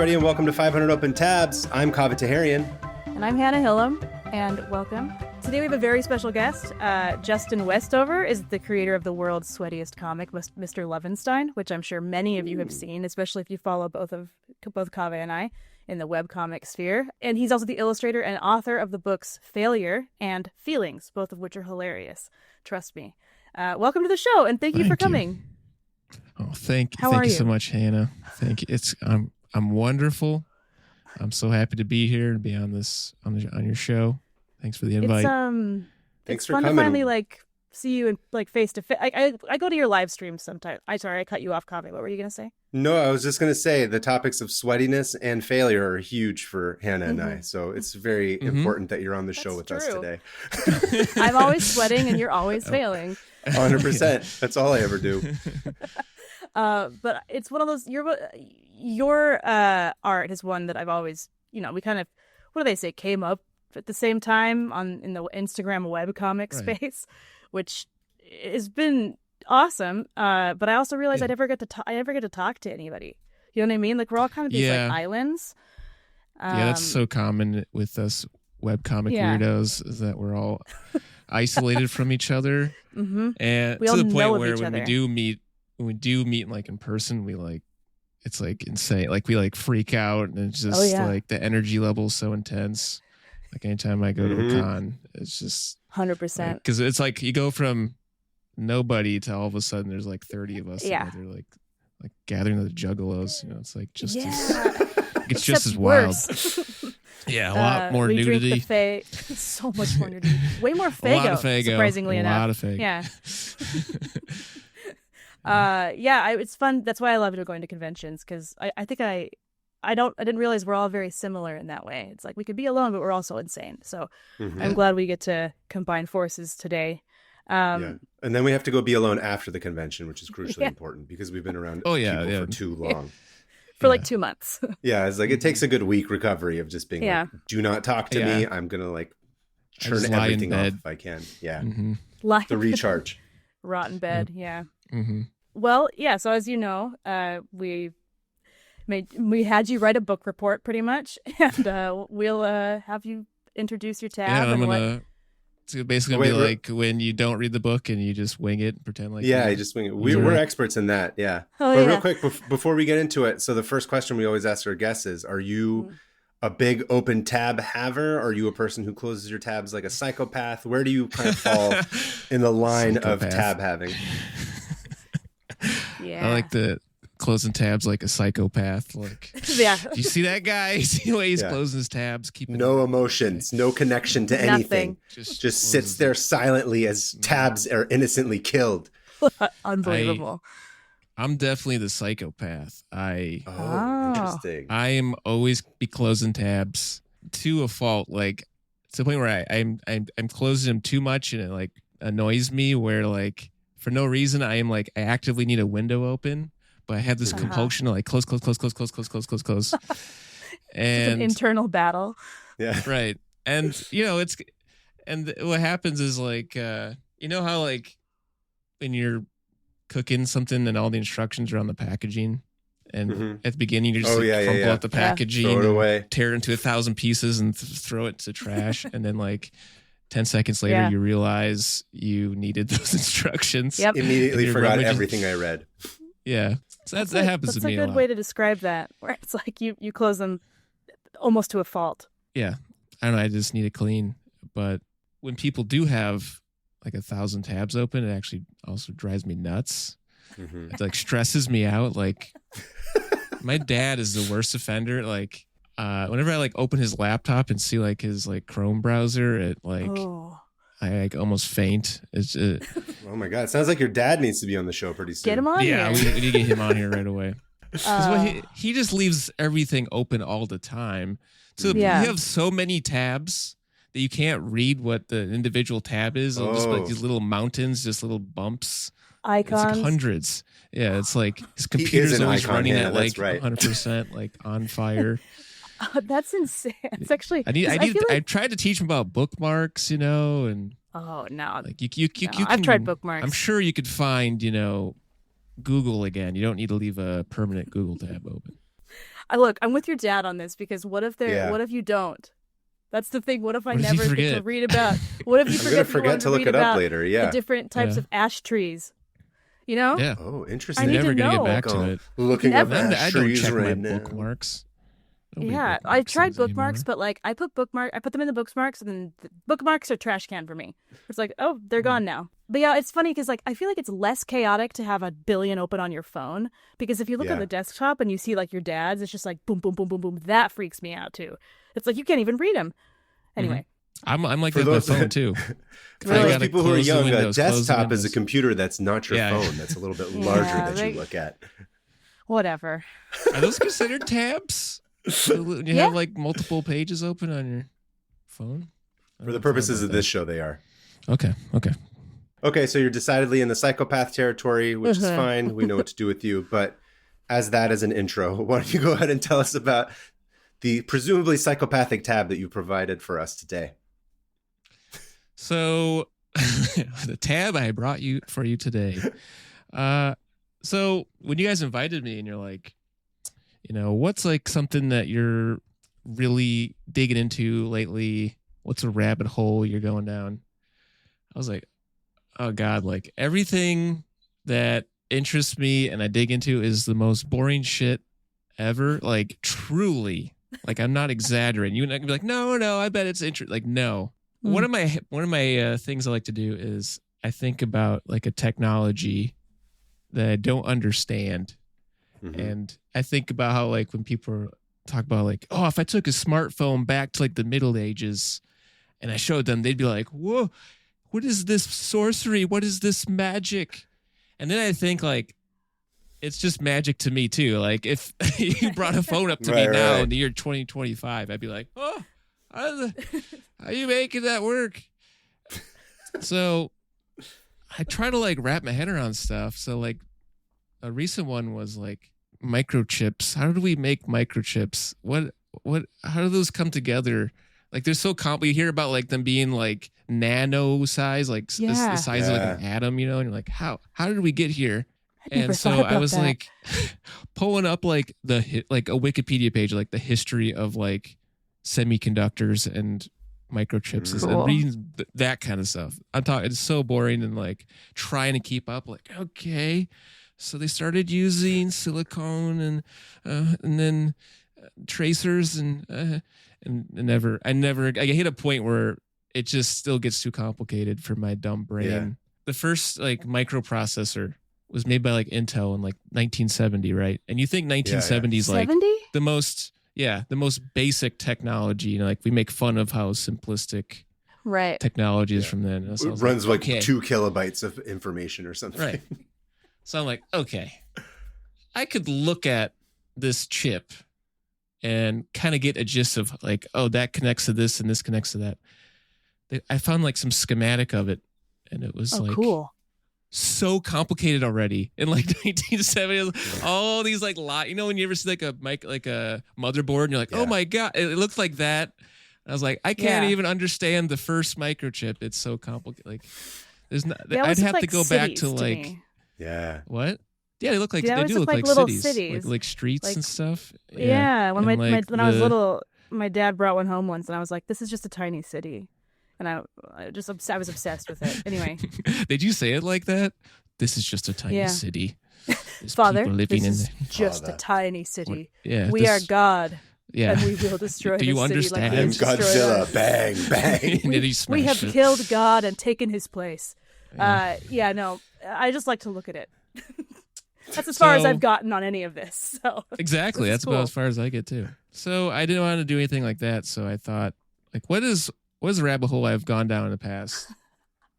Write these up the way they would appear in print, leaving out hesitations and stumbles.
everybody, and welcome to 500 Open Tabs. I'm Kaveh Taherian. And I'm Hannah Hillam, and welcome. Today we have a very special guest. Justin Westover is the creator of the world's sweatiest comic, Mr. Levinstein, which I'm sure many of you have seen, especially if you follow both Kaveh and I in the webcomic sphere. And he's also the illustrator and author of the books Failure and Feelings, both of which are hilarious. Trust me. Welcome to the show, and thank you for coming. Oh, thank you so much, Hannah. Thank you. I'm wonderful. I'm so happy to be here and be on your show. Thanks for the invite. Thanks for fun coming. To finally see you in face to face. I go to your live streams sometimes. I cut you off, Kaveh. What were you gonna say? No, I was just gonna say the topics of sweatiness and failure are huge for Hannah and I. So it's very important that you're on the show with us today. I'm always sweating and you're always failing. 100%. That's all I ever do. But it's one of those. Your art is one that I've always, we kind of, what do they say, came up at the same time in the Instagram webcomic space, which has been awesome. But I also realized I never get to talk to anybody. You know what I mean? Like we're all kind of these islands. That's so common with us webcomic weirdos, is that we're all isolated from each other, and we to all the know point of where each when other. we do meet like in person, it's like insane. Like we freak out, and it's just like the energy level is so intense. Like anytime I go to a con, it's just 100%. Because it's like you go from nobody to all of a sudden there's like 30 of us. Yeah. They're like gathering the juggalos. It's like just it's just as wild. Yeah, a lot more we nudity. Drink the so much more nudity. Way more Fago. A lot of Fago. Surprisingly enough. A lot of Fago. Yeah. It's fun. That's why I love going to conventions, because I think I didn't realize we're all very similar in that way. It's like we could be alone, but we're also insane. So I'm glad we get to combine forces today. And then we have to go be alone after the convention, which is crucially important because we've been around people for too long. For like 2 months. It's like it takes a good week recovery of just being like, do not talk to me. I'm going to turn everything off if I can. Yeah. The recharge. Rotten bed. Yeah. Well, so as you know, we had you write a book report pretty much, and we'll have you introduce your tab. It's basically going to be like when you don't read the book and you just wing it and pretend like... you just wing it. We're experts in that, Real quick, before we get into it, so the first question we always ask our guests is, are you a big open tab haver? Are you a person who closes your tabs like a psychopath? Where do you kind of fall in the line of tab having? I like the closing tabs like a psychopath. Do you see that guy? You see the way he's closing his tabs? No emotions, no connection to anything. Just sits there silently as tabs are innocently killed. Unbelievable. I'm definitely the psychopath. Interesting. I am always be closing tabs to a fault, like to the point where I'm closing them too much, and it annoys me. Where for no reason I actively need a window open. But I have this compulsion to close. It's And an internal battle. Yeah. Right. And what happens is how when you're cooking something and all the instructions are on the packaging, and at the beginning you just crumple out the packaging, throw it away, tear it into 1,000 pieces and throw it to trash, and then 10 seconds later you realize you needed those instructions. Yep. Immediately forgot everything I read. Yeah. So that happens to me a lot. That's a good way to describe that, where it's like you close them almost to a fault. Yeah. I don't know. I just need it clean. But when people do have 1,000 tabs open, it actually also drives me nuts. It stresses me out. My dad is the worst offender. Whenever I open his laptop and see his Chrome browser, I almost faint. Oh my God! It sounds like your dad needs to be on the show pretty soon. Get him on here. Yeah, we need to get him on here right away. He just leaves everything open all the time. So you have so many tabs that you can't read what the individual tab is. It'll just be these little mountains, just little bumps. Icons. It's hundreds. Yeah, it's his computer's always running at 100% on fire. That's insane. It's actually. I tried to teach him about bookmarks, and oh no, you I've tried bookmarks. I'm sure you could find, Google again. You don't need to leave a permanent Google tab open. I'm with your dad on this because what if you don't? That's the thing. What if I What if you never get to read about? What if you forget to look it up later? Yeah, the different types of ash trees. You know? Yeah. Oh, interesting. I need never to gonna know. get back to it. Looking up I ash don't trees check right my now. bookmarks. Yeah, I tried bookmarks, but like I put them in the bookmarks, and then the bookmarks are trash can for me. It's like, oh, they're gone now. But yeah, it's funny because like I feel like it's less chaotic to have a billion open on your phone because if you look at the desktop and you see like your dad's, it's just like boom, boom, boom, boom, boom. That freaks me out too. It's like you can't even read them. Anyway. I'm like that with my phone too. For those people who are young, a desktop is a computer that's not your phone. That's a little bit larger that you look at. Whatever. Are those considered tabs? You have like multiple pages open on your phone? For the purposes of this show, they are. Okay, so you're decidedly in the psychopath territory, which is fine. We know what to do with you. But as an intro, why don't you go ahead and tell us about the presumably psychopathic tab that you provided for us today? So the tab I brought for you today. So when you guys invited me and you're like, what's like something that you're really digging into lately? What's a rabbit hole you're going down? I was like, oh God, like everything that interests me and I dig into is the most boring shit ever. Like truly, like I'm not exaggerating. You and I can be like, no, I bet it's interesting. Like, no. One of my things I like to do is I think about like a technology that I don't understand. Mm-hmm. And I think about how like when people talk about like, oh, if I took a smartphone back to like the Middle Ages and I showed them, they'd be like, whoa, what is this sorcery? What is this magic? And then I think like, it's just magic to me too. Like if you brought a phone up to me now in the year 2025, I'd be like, oh, how are you making that work? So I try to like wrap my head around stuff. So like a recent one was like microchips. How do we make microchips? How do those come together? Like they're so you hear about like them being like nano size, like the size of like an atom, and you're like, how did we get here? And so I was like pulling up like like a Wikipedia page, like the history of like semiconductors and microchips and reading that kind of stuff. I'm talking, it's so boring and like trying to keep up. Like, okay, so they started using silicone and then tracers and I hit a point where it just still gets too complicated for my dumb brain. Yeah. The first like microprocessor was made by like Intel in like 1970, right? And you think 1970 is like the most basic technology. Like we make fun of how simplistic technology is from then. So it runs like 2 kilobytes of information or something. Right. So I'm like, okay, I could look at this chip and kind of get a gist of like, oh, that connects to this and this connects to that. I found like some schematic of it, and it was cool. So complicated already in like 1970s. All these like when you ever see like a motherboard and you're like, oh my God, it looks like that. And I was like, I can't even understand the first microchip. It's so complicated. Like there's not. I'd have to go back to like what? Yeah, they look like they do look like little cities. Like streets and stuff. Yeah, when when I was little, my dad brought one home once, and I was like, "This is just a tiny city," and I was obsessed with it. Anyway, did you say it like that? This is just a tiny city. There's Father, this is just a tiny city. We are God. Yeah, and we will destroy. Do you understand? I'm Godzilla. Bang, bang. We have killed God and taken his place. No, I just like to look at it. That's as far as I've gotten on any of this. So exactly, that's cool. About as far as I get too. So I didn't want to do anything like that. So I thought, like, what is a rabbit hole I've gone down in the past?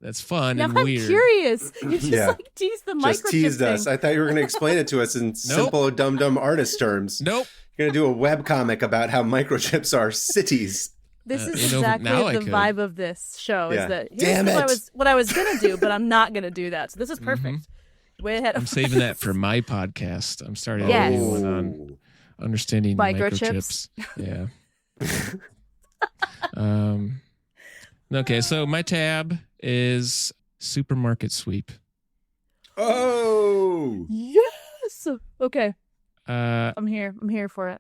That's fun and weird. I'm curious. You just like teased the microchip. Just teased us. I thought you were going to explain it to us in simple, dumb artist terms. Nope. You're going to do a webcomic about how microchips are cities. This is exactly the vibe of this show. Is that what I was going to do, but I'm not going to do that. So this is perfect. Mm-hmm. Way ahead of I'm saving that for my podcast. I'm starting a new one on understanding microchips. Yeah. Okay, so my tab is supermarket sweep. Oh yes. Okay. I'm here for it.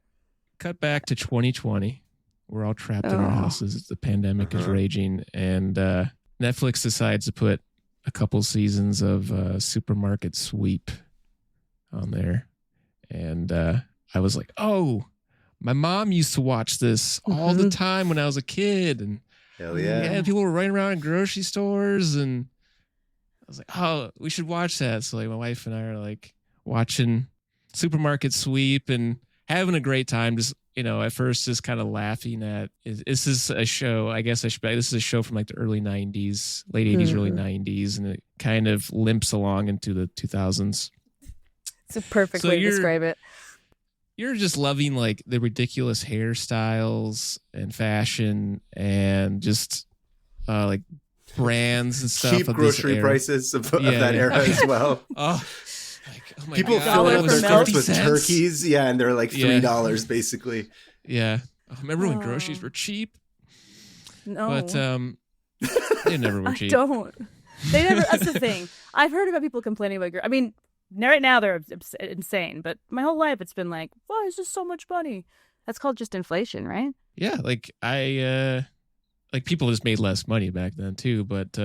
cut back to 2020. We're all trapped in our houses. The pandemic is raging, and Netflix decides to put a couple seasons of Supermarket Sweep on there. And I was like, oh, my mom used to watch this all the time when I was a kid. And hell yeah. People were running around in grocery stores, and I was like, oh, we should watch that. So like my wife and I are like watching Supermarket Sweep and having a great time. Just, at first just kind of laughing at, this is a show, I guess this is a show from like the early 90s, late 80s, early 90s, and it kind of limps along into the 2000s. It's a perfect way to describe it. You're just loving like the ridiculous hairstyles and fashion and just like brands and stuff. Cheap grocery prices of that era as well. People fill up their carts with turkeys. Yeah, and they're like $3 basically. Yeah. Remember when groceries were cheap? No. But they never were cheap. I don't. They never. That's the thing. I've heard about people complaining about. I mean, right now they're insane. But my whole life it's been like, why is this so much money? That's called just inflation, right? Yeah, like people just made less money back then too. But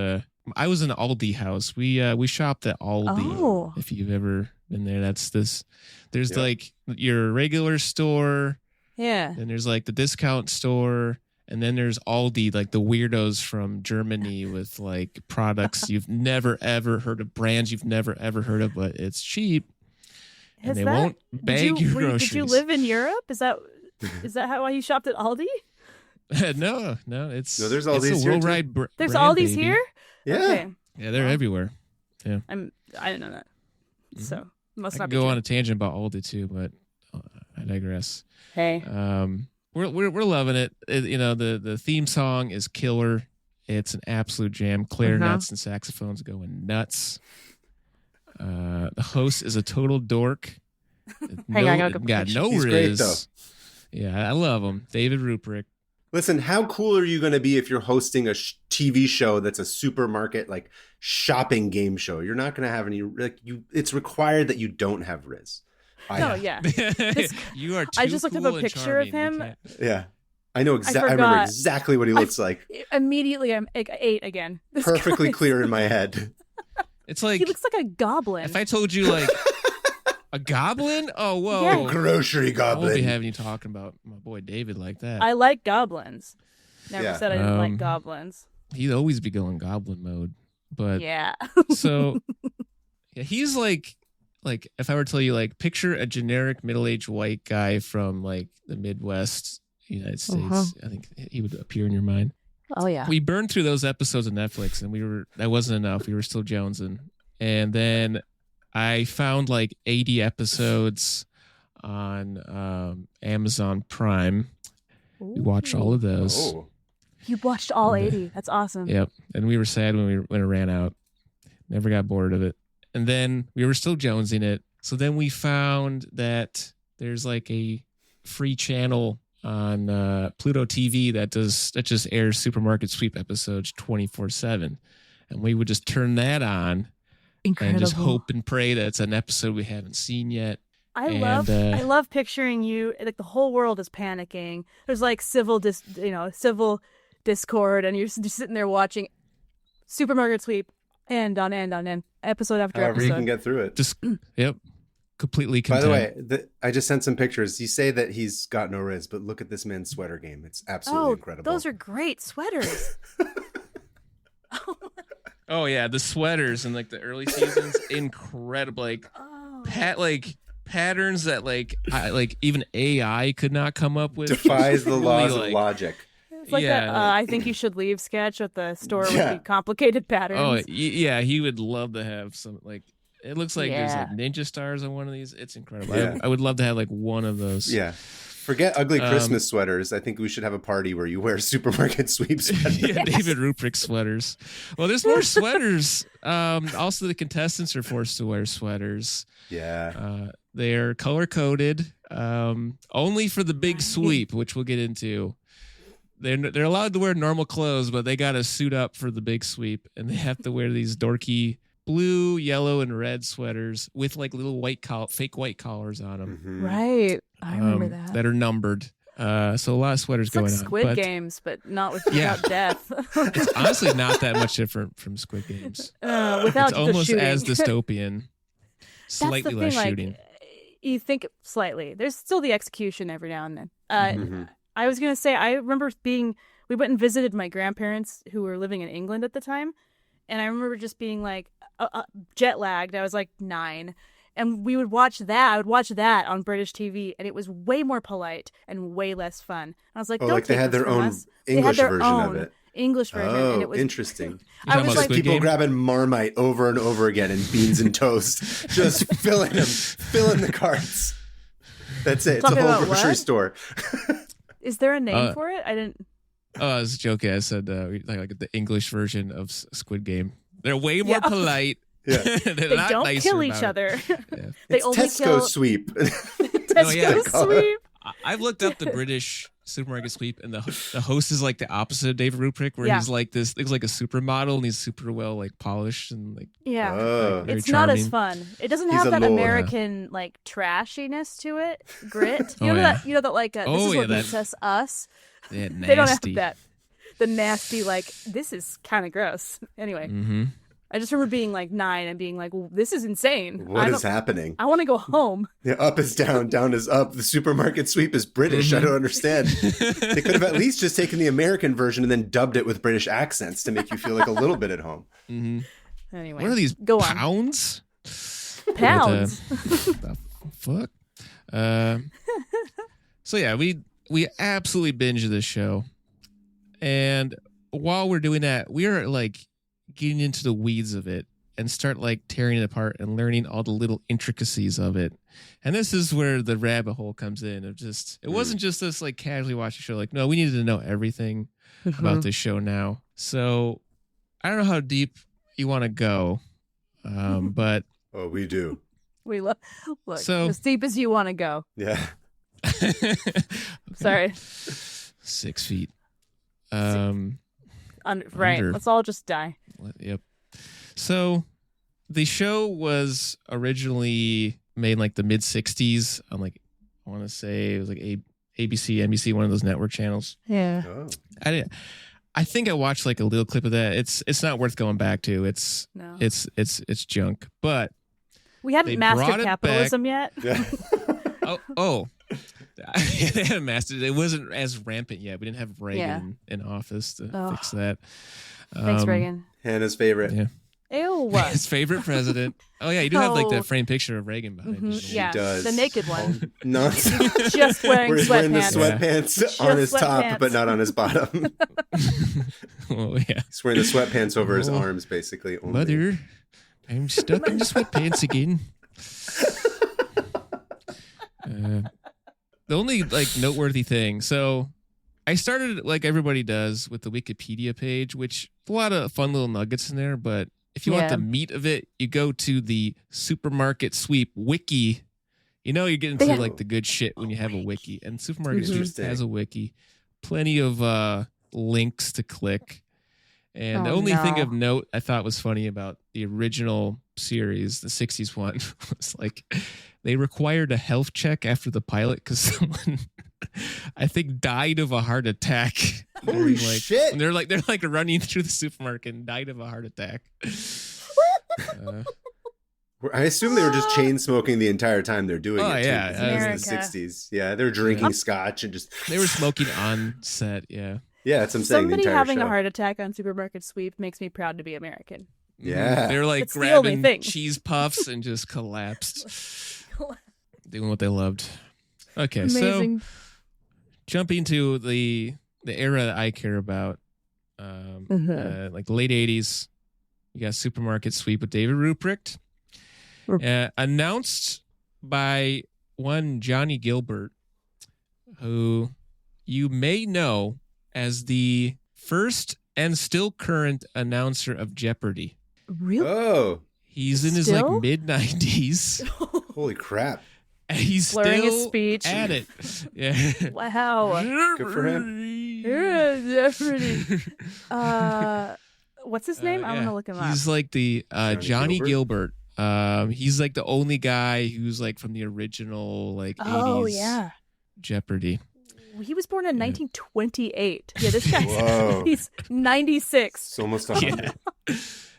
I was in the Aldi house. We shopped at Aldi. Oh. If you've ever been there, that's this. There's like your regular store. Yeah. And there's like the discount store. And then there's Aldi, like the weirdos from Germany with like products you've never ever heard of, brands you've never ever heard of, but it's cheap. And they won't bag your groceries. Did you live in Europe? Is that why you shopped at Aldi? No, it's there's Aldi's it's a worldwide brand. There's Aldi's baby. here? Yeah. Okay. Yeah, they're everywhere. Yeah. I didn't know that. So must I not could be go true. on a tangent about Aldi too, but I digress. Hey. We're loving it. The theme song is killer. It's an absolute jam. Clarinets and saxophones going nuts. The host is a total dork. Hang on, I gotta go got no He's riz. great, though. Yeah, I love him. David Ruprecht. Listen, how cool are you going to be if you're hosting a TV show that's a supermarket like shopping game show? You're not going to have any it's required that you don't have riz. Yeah. You are too I just looked cool up a and picture of charming. him. Yeah. I know I remember forgot. exactly what he looks like. Immediately, I'm like 8 again. This Perfectly guy- clear in my head. It's like He looks like a goblin. if I told you like a goblin. Oh, whoa! Yeah. Grocery I won't be goblin. having you talking about my boy David like that. I like goblins. Never Yeah. said I didn't like goblins. He'd always be going goblin mode. But Yeah. so yeah, he's like if I were to tell you like picture a generic middle-aged white guy from like the Midwest United States, I think he would appear in your mind. Oh yeah. We burned through those episodes of Netflix and that wasn't enough. We were still jonesing. And then I found like 80 episodes on Amazon Prime. We watched all of those. Oh. You watched all 80. That's awesome. Yep. And we were sad when it ran out. Never got bored of it. And then we were still jonesing it. So then we found that there's like a free channel on Pluto TV that just airs Supermarket Sweep episodes 24/7. And we would just turn that on Incredible. and just hope and pray that it's an episode we haven't seen yet. I love picturing you like the whole world is panicking. There's like civil discord, and you're just sitting there watching Supermarket Sweep end on end, episode after However episode. you can get through it. Just completely By content. the way, I just sent some pictures. You say that he's got no riz, but look at this man's sweater game. It's absolutely incredible. Those are great sweaters. Oh yeah, the sweaters in like the early seasons, incredible. Like patterns that like even AI could not come up with. Defies the Really, laws like- of logic. It's like Yeah. that I think you should leave sketch at the store Yeah. with the complicated patterns. Oh yeah, he would love to have some like. It looks like there's like Yeah. ninja stars on one of these. It's incredible. Yeah. I would love to have like one of those. Yeah. Forget ugly Christmas sweaters. I think we should have a party where you wear Supermarket Sweep sweaters. Yeah, David Ruprecht sweaters. Well, there's more sweaters. Also, the contestants are forced to wear sweaters. Yeah. They're color coded, only for the big sweep, which we'll get into. They're allowed to wear normal clothes, but they got to suit up for the big sweep, and they have to wear these dorky blue, yellow, and red sweaters with like little fake white collars on them. Mm-hmm. Right. I remember that are numbered. So a lot of sweaters it's going like on. Squid Games, but not without death. It's honestly not that much different from Squid Games. Without it's almost shooting. as dystopian. Slightly That's the less thing, shooting. Like, you think slightly. There's still the execution every now and then. I was gonna say, I remember we went and visited my grandparents who were living in England at the time, and I remember just being like jet lagged. I was like 9, and we would watch that. I would watch that on British TV, and it was way more polite and way less fun. I was like, "Don't like they take had this their from own us." English They had their version of own it. English version, and it was interesting. I was like, people grabbing Marmite over and over again and beans and toast, just filling the carts. That's it. It's a whole grocery store. Is there a name for it? I didn't. Oh, I was joking. I said like the English version of Squid Game. They're way more polite. Yeah. They don't kill each other. Yeah. They it's only Tesco kill sweep. Tesco sweep. I've looked up the British supermarket sweep, and the host is like the opposite of David Ruprecht, where he's like this, looks like a supermodel, and he's super well like polished and like like, it's charming. not as fun. It doesn't have that American like trashiness to it, grit. You know that like this is what makes us. They don't have that. The nasty like this is kind of gross. Anyway. I just remember being like 9 and being like, well, this is insane. What is happening? I want to go home. Yeah, up is down, down is up. The supermarket sweep is British. I don't understand. They could have at least just taken the American version and then dubbed it with British accents to make you feel like a little bit at home. Anyway, what are these pounds? Pounds. The fuck? So yeah, we absolutely binged this show. And while we're doing that, we are like getting into the weeds of it and start like tearing it apart and learning all the little intricacies of it. And this is where the rabbit hole comes in of just, it wasn't just us like casually watching the show. Like, no, we needed to know everything about this show now. So I don't know how deep you want to go, but. Oh, we do. We look as deep as you want to go. Yeah. Sorry. 6 feet. Right. Let's all just die. Yep. So the show was originally made in like the mid 60s on like, I want to say it was like ABC, NBC, one of those network channels. Yeah. Oh. I think I watched like a little clip of that. It's not worth going back to. It's junk. But we hadn't mastered capitalism yet. Yeah. oh. They hadn't mastered it. It wasn't as rampant yet. We didn't have Reagan in office to fix that. Thanks, Reagan. Hannah's favorite. Yeah. Ew. His favorite president. Oh yeah, you do have like that framed picture of Reagan behind you. Yeah, he does. The naked one. No, just wearing sweatpants. Wearing the sweatpants on his top, but not on his bottom. Oh yeah, he's wearing the sweatpants over his arms, basically. Only. Mother, I'm stuck in the sweatpants again. The only like noteworthy thing. So I started like everybody does with the Wikipedia page, which a lot of fun little nuggets in there. But if you want the meat of it, you go to the Supermarket Sweep wiki. You know, you're getting to like the good shit when you have a wiki, and Supermarket Sweep has a wiki. Plenty of links to click. And the only thing of note I thought was funny about the original series, the 60s one, was like they required a health check after the pilot because someone, I think, died of a heart attack. Holy shit! They're like running through the supermarket and died of a heart attack. I assume they were just chain smoking the entire time they're doing it. Oh yeah, it was the 60s. Yeah, they're drinking scotch and just. They were smoking on set. Yeah. Yeah, that's what I'm saying. Somebody having a heart attack on Supermarket Sweep makes me proud to be American. Yeah. They're like it's grabbing cheese puffs and just collapsed. Doing what they loved. Okay, amazing. So jumping to the era that I care about, like the late 80s, you got Supermarket Sweep with David Ruprecht, announced by one Johnny Gilbert, who you may know as the first and still current announcer of Jeopardy. Really? Oh. He's in his like mid 90s. Holy crap. And he's slurring still his speech. at it. Yeah. Wow. Good for him. Jeopardy. What's his name? I'm gonna look him up. He's like the Johnny Gilbert. He's like the only guy who's like from the original like 80s Jeopardy. He was born in 1928. Yeah, this guy. He's 96. It's almost 100.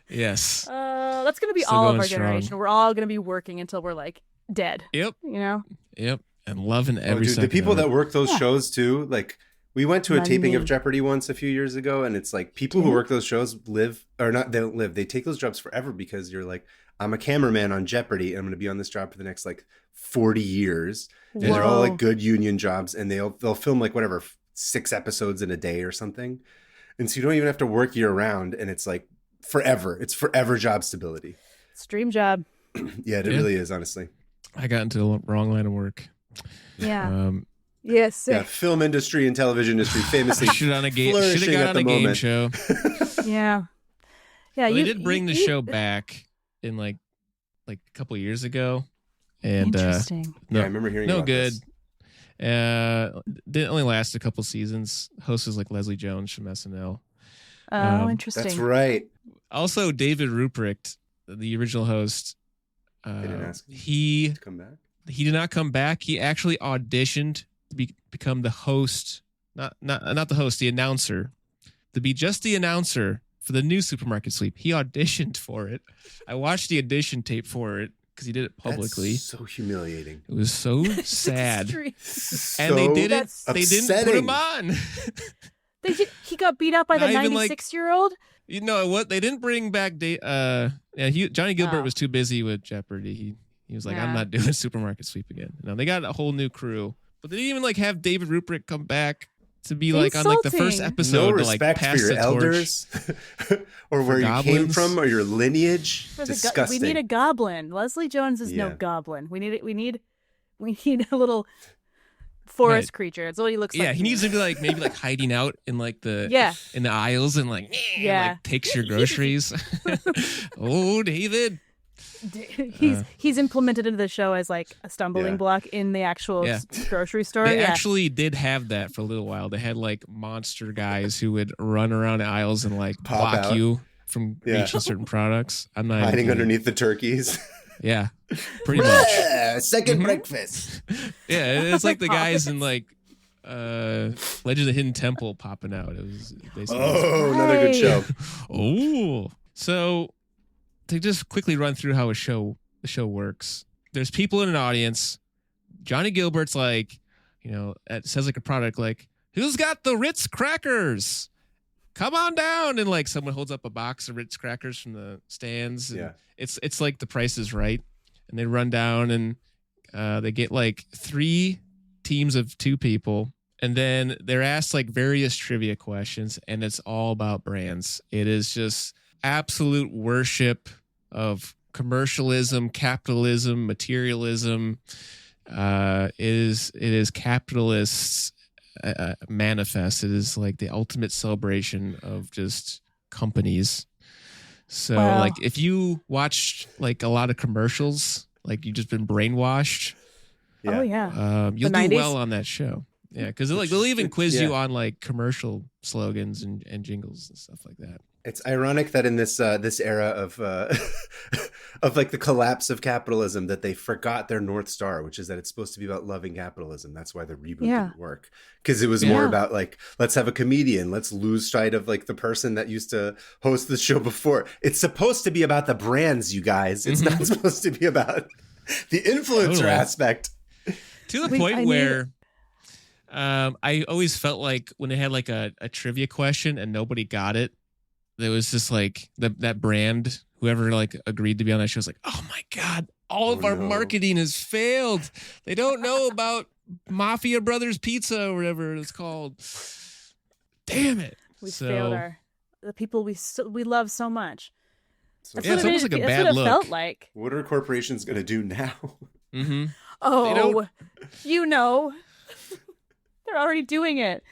Yes. That's gonna be still all of our generation. We're all gonna be working until we're like dead. Yep. You know. Yep. And loving every second. The people that work those shows too, like we went to a taping of Jeopardy once a few years ago, and it's like people who work those shows live or not. They don't live. They take those jobs forever because you're like, I'm a cameraman on Jeopardy, and I'm going to be on this job for the next like 40 years. And they're all like good union jobs, and they'll film like whatever 6 episodes in a day or something, and so you don't even have to work year round, and it's like forever. It's forever job stability. It's a dream job. Yeah, it really is. Honestly, I got into the wrong line of work. Yeah. Yes. Yeah, film industry and television industry famously should have got on a game show. Yeah. Well, they did bring the show back in like a couple years ago, and interesting. I remember hearing about good. This. Didn't only last a couple seasons. Host was like Leslie Jones from SNL. Oh, interesting. That's right. Also, David Ruprecht, the original host. They didn't ask him to come back. He did not come back. He actually auditioned to become the host, not the host, the announcer, to be just the announcer for the new Supermarket Sweep. He auditioned for it. I watched the audition tape for it because he did it publicly. That's so humiliating. It was so sad. And they didn't put him on. He got beat up by the 96-year-old? You know what? They didn't bring back Johnny Gilbert was too busy with Jeopardy. He was like, I'm not doing Supermarket Sweep again. Now they got a whole new crew, but they didn't even like have David Ruprecht come back to be like on like the first episode. No to, respect like, pass for your the elders, or where you came from, or your lineage. Disgusting. We need a goblin. Leslie Jones is no goblin. We need a little forest creature. That's what he looks like. Yeah, he needs to be like maybe like hiding out in like the in the aisles and like takes your groceries. Oh, David. He's implemented into the show as like a stumbling block in the actual grocery store. They actually did have that for a little while. They had like monster guys who would run around the aisles and like block you from reaching certain products. I'm not hiding underneath the turkeys. Yeah, pretty much. Second breakfast. Yeah, it's like the guys in like Legend of the Hidden Temple popping out. It was basically another good show. So to just quickly run through how the show works. There's people in an audience. Johnny Gilbert's like, it says like a product like, who's got the Ritz crackers? Come on down. And like someone holds up a box of Ritz crackers from the stands. And it's like The Price is Right. And they run down and they get like 3 teams of 2 people. And then they're asked like various trivia questions, and it's all about brands. It is just absolute worship of commercialism, capitalism, materialism. It is capitalists manifest. It is like the ultimate celebration of just companies. So like if you watch like a lot of commercials, like you've just been brainwashed. You'll do 90s? well on that show. Yeah, because they'll even quiz you on like commercial slogans and jingles and stuff like that. It's ironic that in this era of of like the collapse of capitalism, that they forgot their North Star, which is that it's supposed to be about loving capitalism. That's why the reboot didn't work, because it was more about like, let's have a comedian, let's lose sight of like the person that used to host the show before. It's supposed to be about the brands, you guys. It's not supposed to be about the influencer aspect. To the point where I always felt like when they had like a trivia question and nobody got it, there was just like that brand, whoever like agreed to be on that show was like, oh my God, all of our marketing has failed. They don't know about Mafia Brothers Pizza or whatever it's called. Damn it. We failed the people we love so much. It's almost like a bad look. Felt like. What are corporations going to do now? Mm-hmm. Oh, they're already doing it.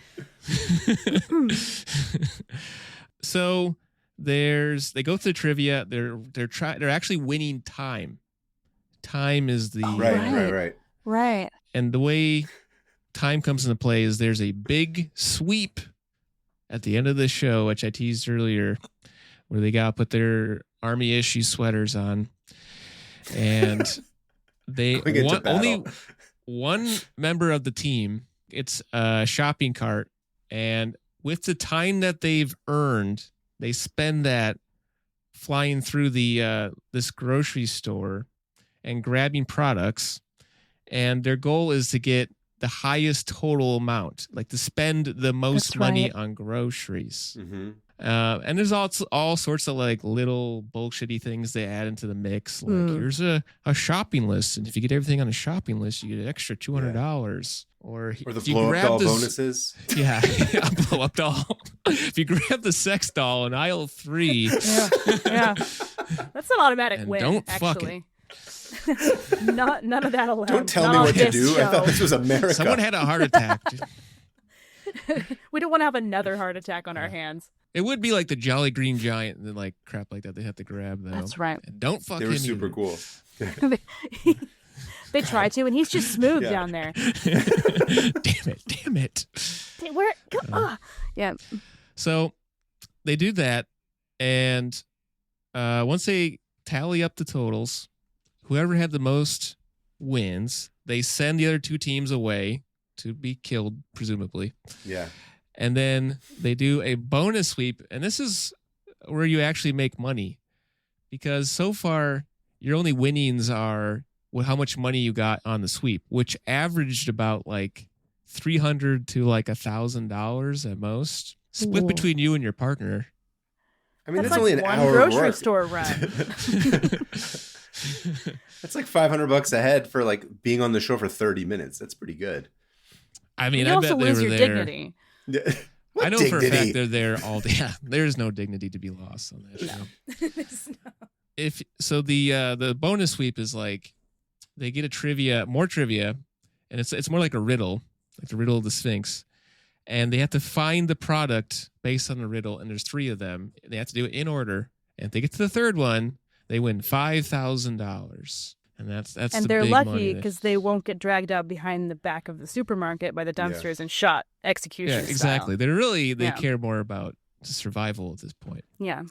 So they go through trivia. They're actually winning time. Time is the right. And the way time comes into play is there's a big sweep at the end of the show, which I teased earlier, where they got to put their army issue sweaters on, and only one member of the team. It's a shopping cart, and with the time that they've earned, they spend that flying through the this grocery store and grabbing products, and their goal is to get the highest total amount, like to spend the most money on groceries. Mm-hmm. And there's all sorts of like little bullshitty things they add into the mix. Like here's a shopping list, and if you get everything on a shopping list, you get an extra $200. Or the blow up doll bonuses. Yeah, blow up doll. If you grab the sex doll in aisle 3, yeah, that's an automatic win. Don't actually. None of that allowed. Don't tell me what to do. I thought this was America. Someone had a heart attack. We don't want to have another heart attack on our hands. It would be like the Jolly Green Giant and then like crap like that. They have to grab though. That's right. And don't fuck him. They were super cool. They try to, and he's just smooth down there. Damn it. Where? Yeah. So they do that, and once they tally up the totals, whoever had the most wins. They send the other two teams away to be killed, presumably. Yeah. And then they do a bonus sweep, and this is where you actually make money, because so far your only winnings are how much money you got on the sweep, which averaged about like $300 to like $1,000 at most, split between you and your partner. I mean, that's like only an one hour grocery work. store run. That's like $500 a head for like being on the show for 30 minutes. That's pretty good. I mean, you I also bet they lose were your there. Dignity. What I know dignity? for a fact they're there all day. Yeah, there's no dignity to be lost on that show. If so, the bonus sweep is like they get more trivia, and it's more like a riddle, like the riddle of the Sphinx, and they have to find the product based on the riddle. And there's 3 of them. They have to do it in order, and if they get to the third one, they win $5,000. And that's and the they're big lucky because they won't get dragged out behind the back of the supermarket by the dumpsters and shot execution. Yeah, exactly. Style. They care more about survival at this point. Yeah.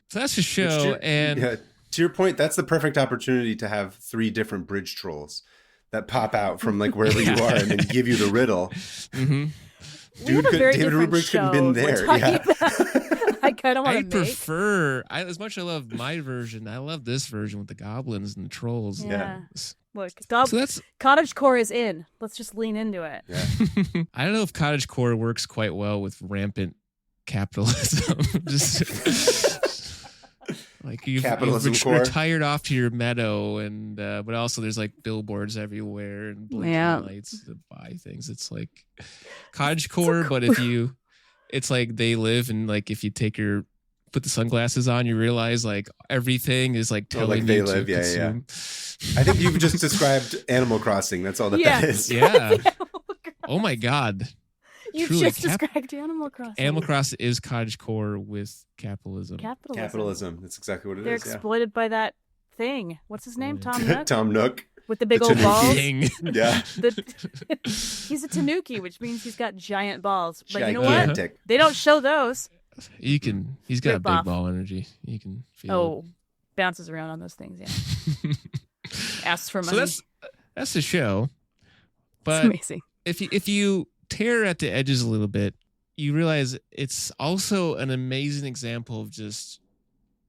So that's the show. To your point, that's the perfect opportunity to have 3 different bridge trolls that pop out from like wherever you are and then give you the riddle. Mm-hmm. David Rubrick couldn't have been there. Yeah. I kind of want to prefer, as much as I love my version, I love this version with the goblins and the trolls. Yeah. Look, that's cottagecore is in. Let's just lean into it. Yeah. I don't know if cottagecore works quite well with rampant capitalism. Like you've retired off to your meadow, and but also there's like billboards everywhere and blinking lights to buy things. It's like cottagecore, but it's like they live, and like if you put the sunglasses on, you realize like everything is like telling they you live. to consume. I think you've just described Animal Crossing. That's all that is. Yeah. Oh my God. You just described Animal Crossing. Animal Crossing is cottagecore with capitalism. Capitalism. That's exactly what it is. They're exploited by that thing. What's his name? Tom Nook? Tom Nook. With the big old balls. Yeah. He's a tanuki, which means he's got giant balls. But gigantic. You know what? They don't show those. He's got big ball energy. You can feel it. Bounces around on those things, yeah. Asks for money. So that's the show. But it's amazing. If you tear at the edges a little bit, you realize it's also an amazing example of just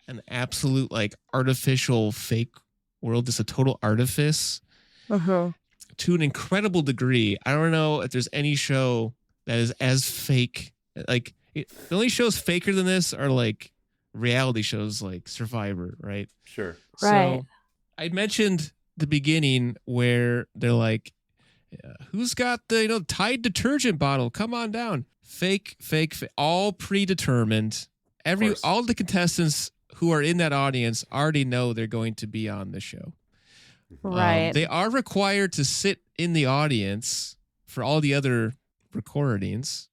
an absolute like artificial fake world, just a total artifice to an incredible degree. I don't know if there's any show that is as fake. Like the only shows faker than this are like reality shows like Survivor, right? Sure. Right. So I mentioned the beginning where they're like, who's got the Tide detergent bottle? Come on down. Fake, all predetermined. All the contestants who are in that audience already know they're going to be on the show. Right. They are required to sit in the audience for all the other recordings,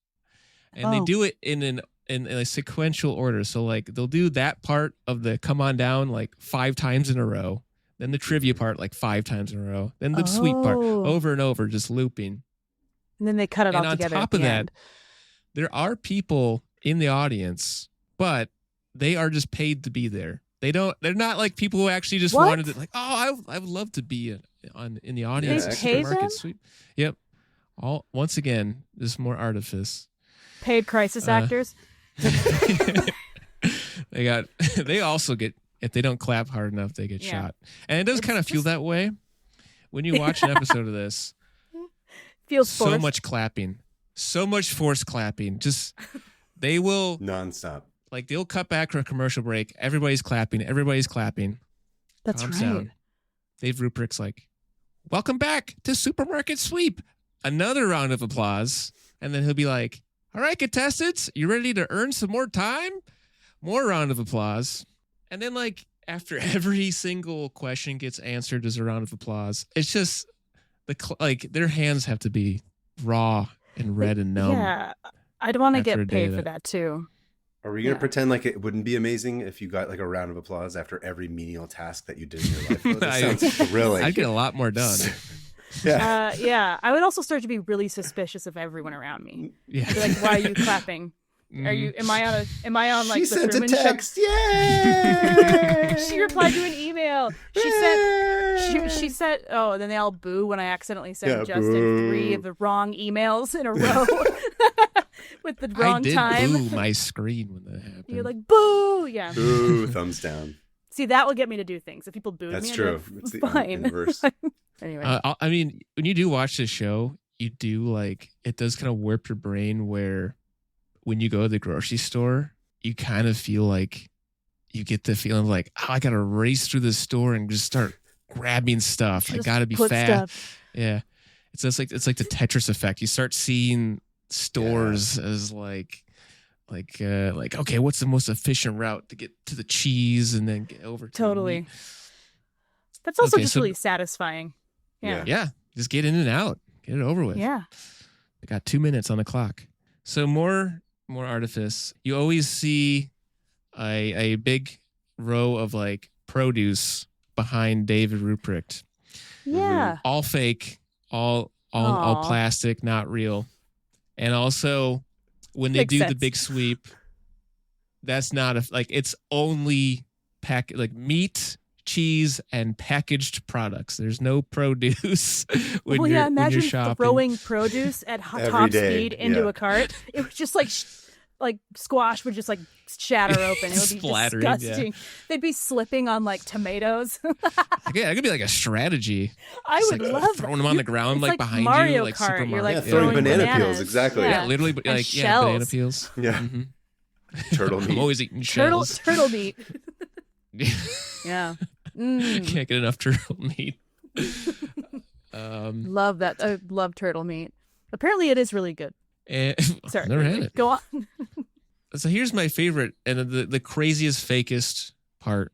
and they do it in a sequential order. So like they'll do that part of the come on down like 5 times in a row. Then the trivia part like 5 times in a row. Then the sweet part over and over, just looping. And then they cut it all together. And on top of that, there are people in the audience, but they are just paid to be there. They're not like people who actually just wanted it. Like, oh, I would love to be in the audience. They pay them? Sweep. Yep. Once again, there's more artifice. Paid crisis actors. They also get, if they don't clap hard enough, they get shot. And it does kind of feel that way when you watch an episode of this. Feels so forced. much clapping, so much forced clapping. Just they will nonstop. Like they'll cut back for a commercial break. Everybody's clapping. That's Calms right. down. Dave Ruprecht's like, "Welcome back to Supermarket Sweep." Another round of applause, and then he'll be like, "All right, contestants, you ready to earn some more time?" More round of applause, and then like after every single question gets answered, there's a round of applause. It's just their hands have to be raw and red and numb. Yeah, I'd want to get paid for that too. Are we going to pretend like it wouldn't be amazing if you got like a round of applause after every menial task that you did in your life? Oh, that sounds thrilling. I'd get a lot more done. Yeah. I would also start to be really suspicious of everyone around me. Yeah. Like, why are you clapping? Are you? Am I on like she the sent Truman a text? Show? Yay! She replied to an email. She said. Oh, then they all boo when I accidentally sent Justin 3 of the wrong emails in a row with the wrong time. I did boo my screen when that happened. You're like boo, yeah. Boo, thumbs down. See, that will get me to do things. If people boo me, that's true. It's the fine. inverse. Anyway, I mean, when you do watch this show, you do like it does kind of warp your brain where when you go to the grocery store, you kind of feel like you get the feeling of like, oh, I got to race through the store and just start grabbing stuff. I got to be fast. Yeah. It's just like, it's like the Tetris effect. You start seeing stores as like, okay, what's the most efficient route to get to the cheese and then get over to the meat? That's also really satisfying. Yeah. Yeah. Just get in and out. Get it over with. Yeah. I got 2 minutes on the clock. So more artifice. You always see a big row of like produce behind David Ruprecht. Yeah. All fake, all plastic, not real. And also when they do the big sweep, that's not it's only meat, cheese, and packaged products. There's no produce when you're shopping. Throwing produce at top speed into a cart. It was just like squash would just like shatter open. It would be disgusting. Yeah. They'd be slipping on like tomatoes. Yeah, it could be like a strategy. I would love throwing them on the ground like behind Mario you, like Kart. Super Mario. You're like throwing banana bananas. peels, exactly. Yeah, literally banana peels. Yeah. Turtle meat. I'm always eating shells. Turtle meat. Yeah. Can't get enough turtle meat. Love that. I love turtle meat. Apparently, it is really good. Sorry, never had it. Go on. So here's my favorite and the craziest, fakest part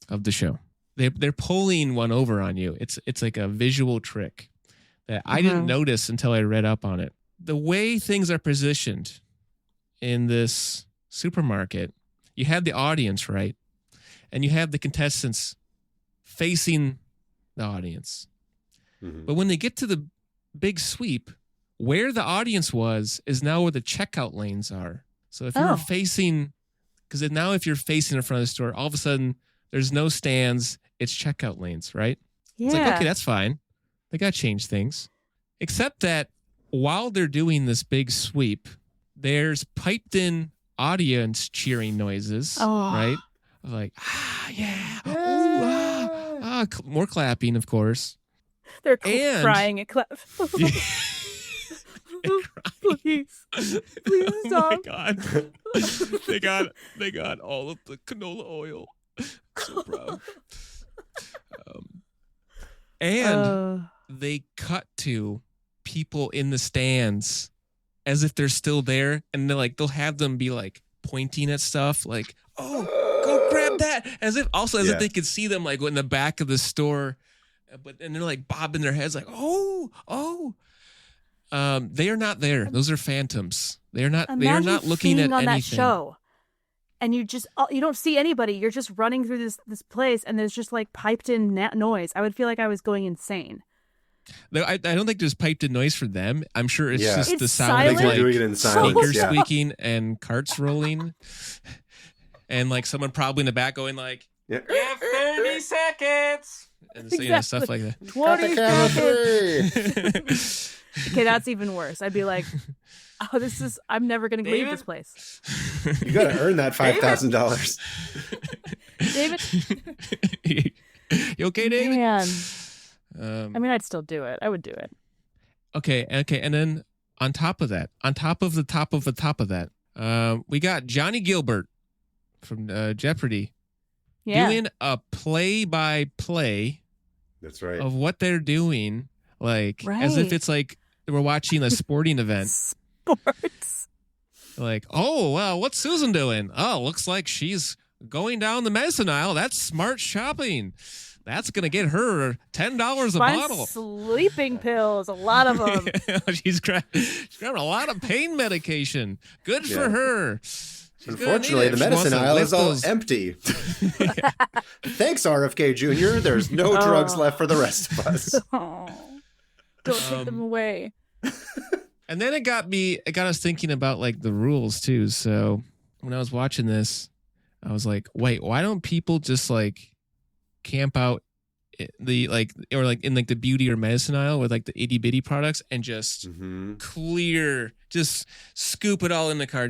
of the show. They're pulling one over on you. It's like a visual trick that I didn't notice until I read up on it. The way things are positioned in this supermarket, you have the audience, right? And you have the contestants facing the audience. Mm-hmm. But when they get to the big sweep, where the audience was is now where the checkout lanes are. So if you're facing, because now if you're facing in front of the store, all of a sudden there's no stands, it's checkout lanes, right? Yeah. It's like, okay, that's fine. They got to change things. Except that while they're doing this big sweep, there's piped in audience cheering noises, right? Like, yeah, more clapping, of course. They're crying and clapping. Please stop. Oh my God. they got all of the canola oil. So proud. And they cut to people in the stands as if they're still there, and they'll have them be like pointing at stuff like, oh, go grab that, as if they could see them like in the back of the store, and they're like bobbing their heads like, oh. They are not there. Those are phantoms. They are not looking at on anything. That show, and you don't see anybody. You're just running through this place, and there's just like piped in noise. I would feel like I was going insane. No, I don't think there's piped in noise for them. I'm sure it's just it's the sound of like doing it in silence. sneakers squeaking and carts rolling. and like someone probably in the back going like, Yeah. "You have 30 seconds," and so, stuff like that. 20 seconds. Okay, that's even worse. I'd be like, "Oh, I'm never going to leave this place." You got to earn that $5,000. David, you okay, David? Man. I mean, I'd still do it. I would do it. Okay, and then on top of that, we got Johnny Gilbert from Jeopardy doing a play-by-play. That's right. Of what they're doing, like as if it's like we're watching a sporting event. Sports. Like, oh well, what's Susan doing? Oh, looks like she's going down the medicine aisle. That's smart shopping. That's gonna get her $10 a bottle. Sleeping pills, a lot of them. she's grabbing a lot of pain medication. Good for her. Unfortunately, the medicine aisle is all empty. Thanks, RFK Jr. There's no drugs left for the rest of us. Don't take them away. And then it got us thinking about like the rules too. So when I was watching this, I was like, wait, why don't people just like camp out in the beauty or medicine aisle with like the itty bitty products and just just scoop it all in the car.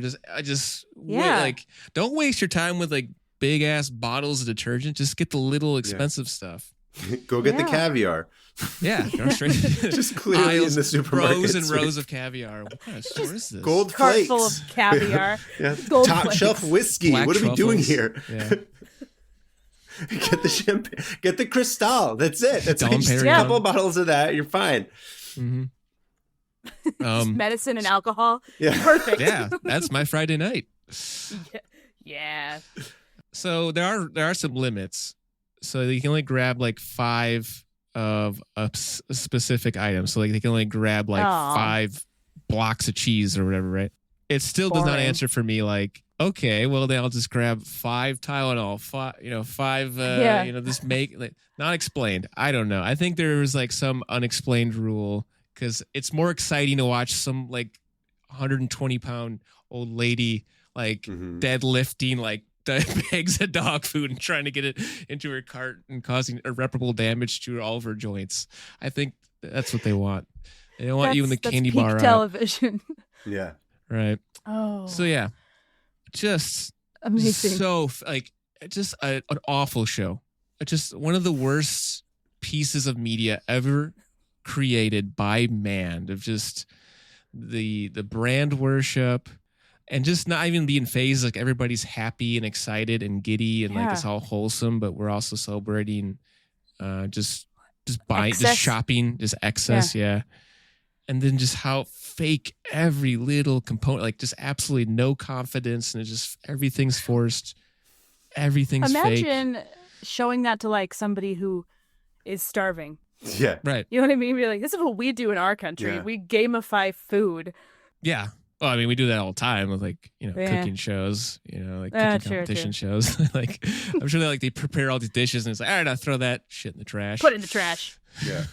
Don't waste your time with like big ass bottles of detergent. Just get the little expensive stuff. Go get the caviar. Yeah, go straight. Just clearly in the supermarket. Rows and rows of caviar. What kind of store is this? Gold Cart flakes. full of caviar. Top flakes. Shelf whiskey. Black what are we doing truffles. here? Yeah. Get the champagne. Get the Cristal. That's it. That's Dom just a Perignon. couple bottles of that. You're fine. Mm-hmm. Just medicine and alcohol. Yeah. Perfect. Yeah, that's my Friday night. Yeah. So there are some limits. So you can only grab like 5 of a specific item. So like they can only grab like 5 blocks of cheese or whatever, right? It still does not answer for me like, okay, well then I'll just grab 5 Tylenol, 5 just make like not explained. I don't know. I think there was like some unexplained rule because it's more exciting to watch some like 120-pound old lady like deadlifting like bags of dog food and trying to get it into her cart and causing irreparable damage to all of her joints. I think that's what they want. They don't want you in the candy peak bar. Television. Yeah. Right. Oh. So yeah, just amazing. So like, just an awful show. Just one of the worst pieces of media ever created by man. Of just the brand worship. And just not even being phased, like everybody's happy and excited and giddy and like it's all wholesome, but we're also celebrating just buying, excess. just shopping, just excess, and then just how fake every little component, like just absolutely no confidence, and it's just everything's forced, everything's fake. Imagine showing that to like somebody who is starving. Yeah, right. You know what I mean? Be like, this is what we do in our country. We gamify food. Yeah. Well, I mean, we do that all the time with like, cooking shows, like cooking competition shows. Like, I'm sure they prepare all these dishes and it's like, all right, I'll throw that shit in the trash. Put it in the trash. Yeah.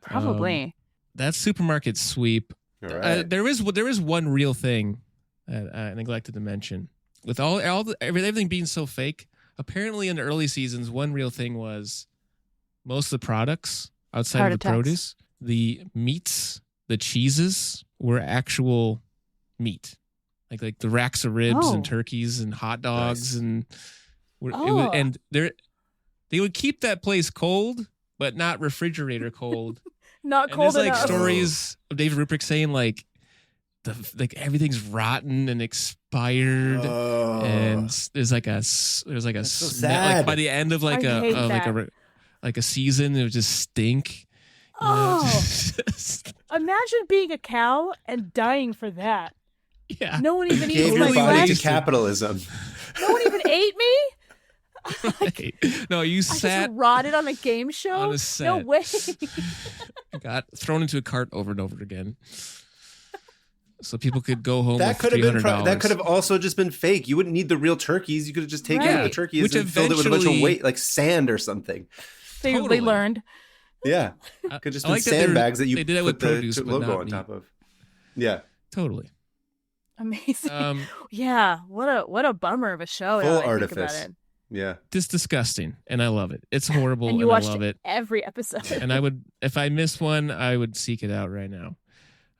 Probably. That supermarket sweep. All right. There is one real thing that I neglected to mention. With everything being so fake, apparently in the early seasons, one real thing was most of the products outside of the produce, the meats, the cheeses were actual meat, like the racks of ribs and turkeys and hot dogs, and they would keep that place cold, but not refrigerator cold. Not and cold there's enough. like stories of David Ruprecht saying like everything's rotten and expired, and there's like a so smell, like by the end of like a season it would just stink. Imagine being a cow and dying for that. Yeah. No one even Gave eats your my body to flesh. capitalism. No one even ate me. Right. No, you I sat just rotted on a game show. on a set. No way. Got thrown into a cart over and over again, so people could go home. That with could have been. $300. That could have also just been fake. You wouldn't need the real turkeys. You could have just taken the turkeys Which and filled it with a bunch of eventually- weight, like sand or something. They Totally. learned. Yeah, could just I been like that sandbags that you they did that put with produce, the but logo not on meat. top of. Yeah. Totally. Amazing. Yeah. What a bummer of a show. Full now I artifice. think about it. Yeah. It's disgusting, and I love it. It's horrible, And you I watched love it. every episode. And I would, if I missed one, I would seek it out right now.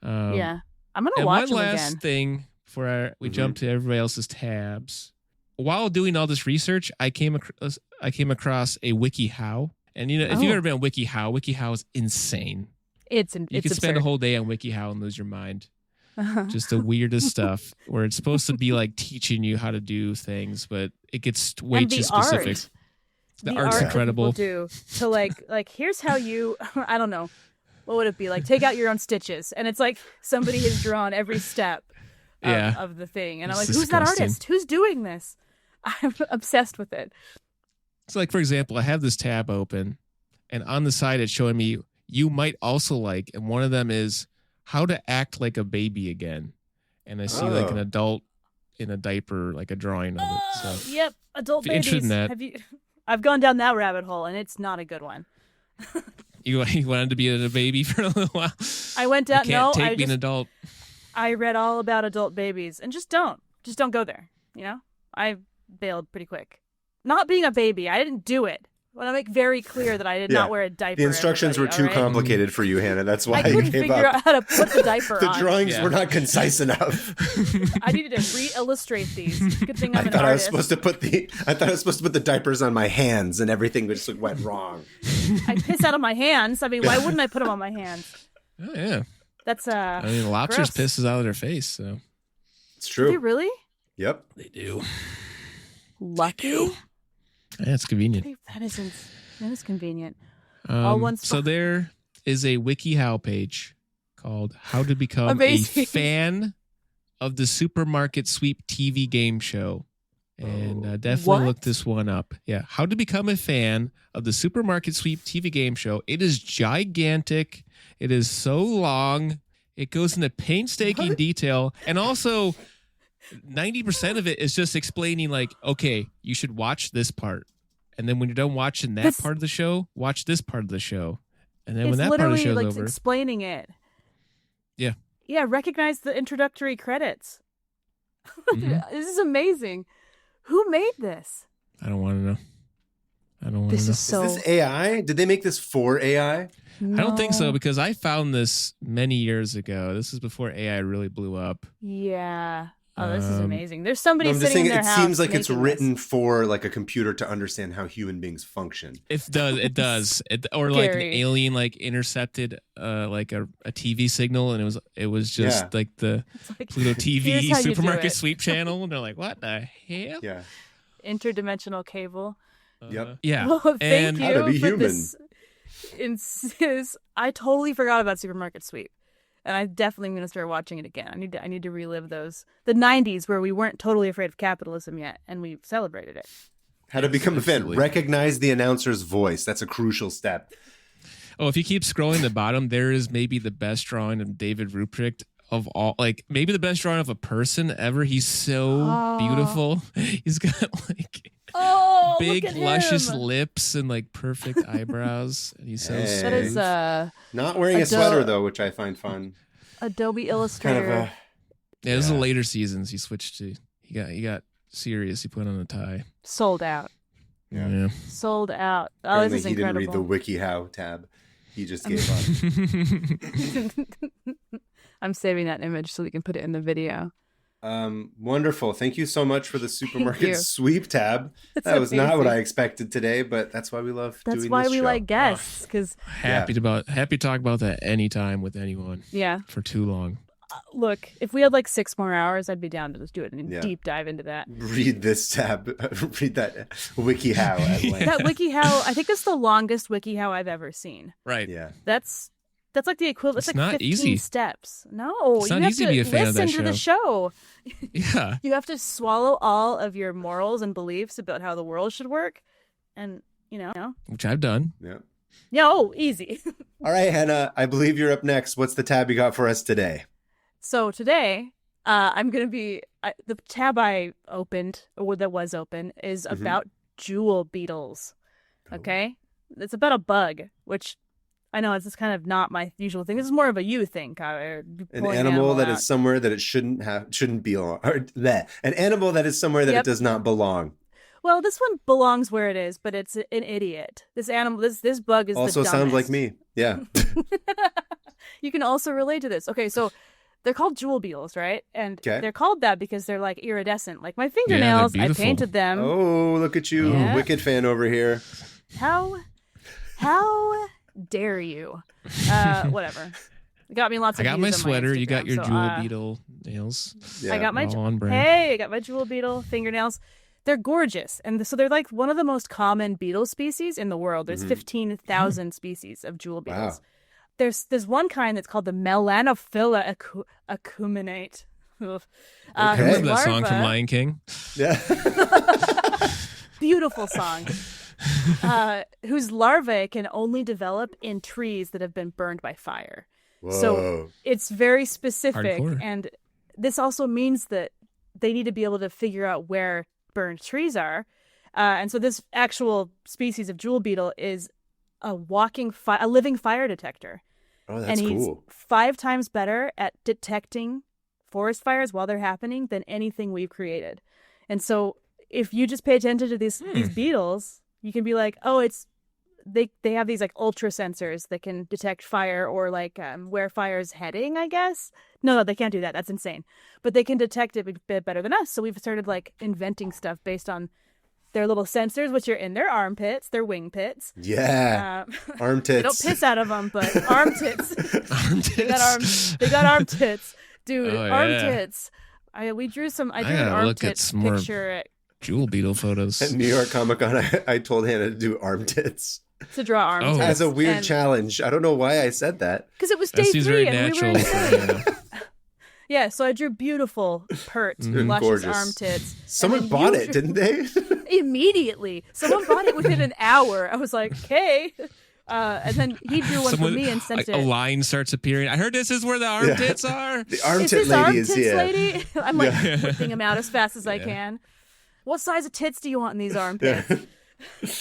Yeah. I'm going to and watch one them last again. thing before we jump to everybody else's tabs. While doing all this research, I came across a WikiHow. And if you've ever been on WikiHow is insane. You could spend a whole day on WikiHow and lose your mind. Just the weirdest stuff where it's supposed to be like teaching you how to do things, but it gets way too specific. The art's incredible. Do to like here's how you I don't know, what would it be like? Take out your own stitches, and it's like somebody has drawn every step of the thing, and I'm like, who's that artist? Who's doing this? I'm obsessed with it. So, like for example, I have this tab open, and on the side it's showing me you might also like, and one of them is how to act like a baby again. And I see like an adult in a diaper, like a drawing of it. So yep, adult babies. Interested in that. I've gone down that rabbit hole, and it's not a good one. You wanted to be a baby for a little while. I went down. Being an adult. I read all about adult babies, and just don't go there. I bailed pretty quick. Not being a baby, I didn't do it. I want to make very clear that I did not wear a diaper. The instructions were too complicated for you, Hannah. That's why you gave up. I couldn't figure out how to put the diaper on. The drawings were not concise enough. I needed to re-illustrate these. Good thing I'm an artist. I thought I was supposed to put the diapers on my hands, and everything just went wrong. I piss out of my hands. I mean, why wouldn't I put them on my hands? Oh yeah. That's I mean, lobsters pisses out of their face, so it's true. Do they really? Yep, they do. Lucky. They do. Yeah, it's convenient. That is convenient. So there is a WikiHow page called "How to Become a Fan of the Supermarket Sweep TV Game Show," and definitely look this one up. Yeah, how to become a fan of the Supermarket Sweep TV Game Show. It is gigantic. It is so long. It goes into painstaking detail, and also 90% of it is just explaining like, okay, you should watch this part. And then when you're done watching that part of the show, watch this part of the show. And then when that part of the show's over. It's literally explaining it. Yeah. Yeah, recognize the introductory credits. Mm-hmm. This is amazing. Who made this? I don't want to know. Is this AI? Did they make this for AI? No. I don't think so, because I found this many years ago. This is before AI really blew up. Yeah. Oh, this is amazing. There's somebody sitting in their house. It seems like it's written for like a computer to understand how human beings function. It does. Or like an alien like intercepted like a TV signal, and it was just like the Pluto TV supermarket sweep channel, and they're like, what the hell? Yeah. Interdimensional cable. Yep. Yeah. Well, thank you how to be for human. this. I totally forgot about Supermarket Sweep. And I definitely am going to start watching it again. I need to relive the 90s where we weren't totally afraid of capitalism yet, and we celebrated it. How to become a fan. Recognize the announcer's voice. That's a crucial step. Oh, if you keep scrolling to the bottom, there is maybe the best drawing of David Ruprecht of all, like maybe the best drawing of a person ever. He's so beautiful. He's got like big luscious lips and like perfect eyebrows, and he's so sweet. That is not wearing a sweater though, which I find fun. Adobe Illustrator. Yeah, this is the later seasons. He switched to he got serious. He put on a tie. Sold out. Yeah. Sold out. Oh, this is incredible. He didn't read the WikiHow tab. He just gave up. I'm saving that image so we can put it in the video. Wonderful. Thank you so much for the supermarket sweep tab. That was not what I expected today, but that's why we love doing this show. That's why we like guests, because happy to talk about that anytime with anyone. Yeah. For too long. Look, if we had like 6 more hours, I'd be down to just do it and deep dive into that. Read this tab. Read that WikiHow at length. That WikiHow, I think that's the longest WikiHow I've ever seen. Right. Yeah. That's like the equivalent. It's like not 15 easy. steps. No, it's not easy to be a fan of that show. Listen to the show. Yeah. You have to swallow all of your morals and beliefs about how the world should work, and which I've done. Yeah. No, easy. All right, Hannah. I believe you're up next. What's the tab you got for us today? So today, I'm going to be the tab I opened, or that was open, is about jewel beetles. Okay, it's about a bug, which I know it's just kind of not my usual thing. This is more of a you thing, Kyle. An animal that is somewhere that it shouldn't be on. Or that. An animal that is somewhere that it does not belong. Well, this one belongs where it is, but it's an idiot. This animal, this bug is also the dumbest. sounds like me. Yeah. You can also relate to this. Okay, so they're called jewel beetles, right? And Okay. they're called that because they're like iridescent. Like my fingernails, I painted them. Oh, look at you, Wicked fan over here. How dare you? Whatever. It got me lots of I got my views on sweater. You Instagram, got your so, jewel beetle nails. Yeah. I got my All on brand. I got my jewel beetle fingernails. They're gorgeous, and so they're like one of the most common beetle species in the world. There's 15,000 species of jewel beetles. Wow. There's one kind that's called the Melanophila acuminate. Okay. I remember that song larva- from Lion King. Yeah. Beautiful song. Whose larvae can only develop in trees that have been burned by fire. Whoa. So it's very specific, Hardcore. and this also means that they need to be able to figure out where burned trees are. And so this actual species of jewel beetle is a living fire detector. Oh, that's and he's cool. 5 times better at detecting forest fires while they're happening than anything we've created. And so if you just pay attention to these beetles, you can be like, oh, they have these like ultra sensors that can detect fire or like where fire's heading, I guess. No, they can't do that. That's insane. But they can detect it a bit better than us. So we've started like inventing stuff based on their little sensors, which are in their armpits, their wing pits. Yeah. Arm They don't tits. piss out of them, but arm tits. They got arm tits. Dude, arm tits. I drew an arm tits picture at Jewel beetle photos. At New York Comic Con, I told Hannah to do arm tits. To draw arm tits. As a weird challenge. I don't know why I said that. Because it was day 3 very and natural. we were insane. Yeah, so I drew beautiful, pert, luscious Gorgeous. arm tits. Someone bought it, didn't they? Immediately. Someone bought it within an hour. I was like, okay. And then he drew one for me and sent it. A line starts appearing. I heard this is where the armpits are. The arm Is tit this lady arm is tits here. lady? I'm like whipping them out as fast as I can. What size of tits do you want in these armpits?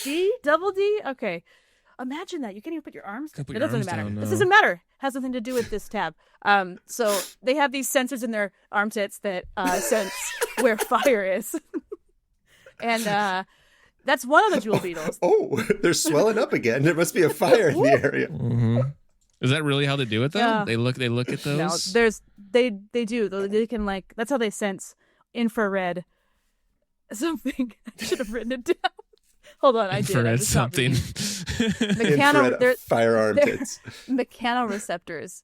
D? Double D? Okay. Imagine that. You can't even put your arms down. It doesn't matter. Down, no. This doesn't matter. Has nothing to do with this tab. So they have these sensors in their armpits that sense where fire is. And that's one of the jewel beetles. Oh, they're swelling up again. There must be a fire in the area. Mm-hmm. Is that really how they do it though? Yeah. They look at those. No, they do. They can like that's how they sense infrared something. I should have written it down. Hold on, I did. Infrared something. Infrared firearm tits. Mechanoreceptors.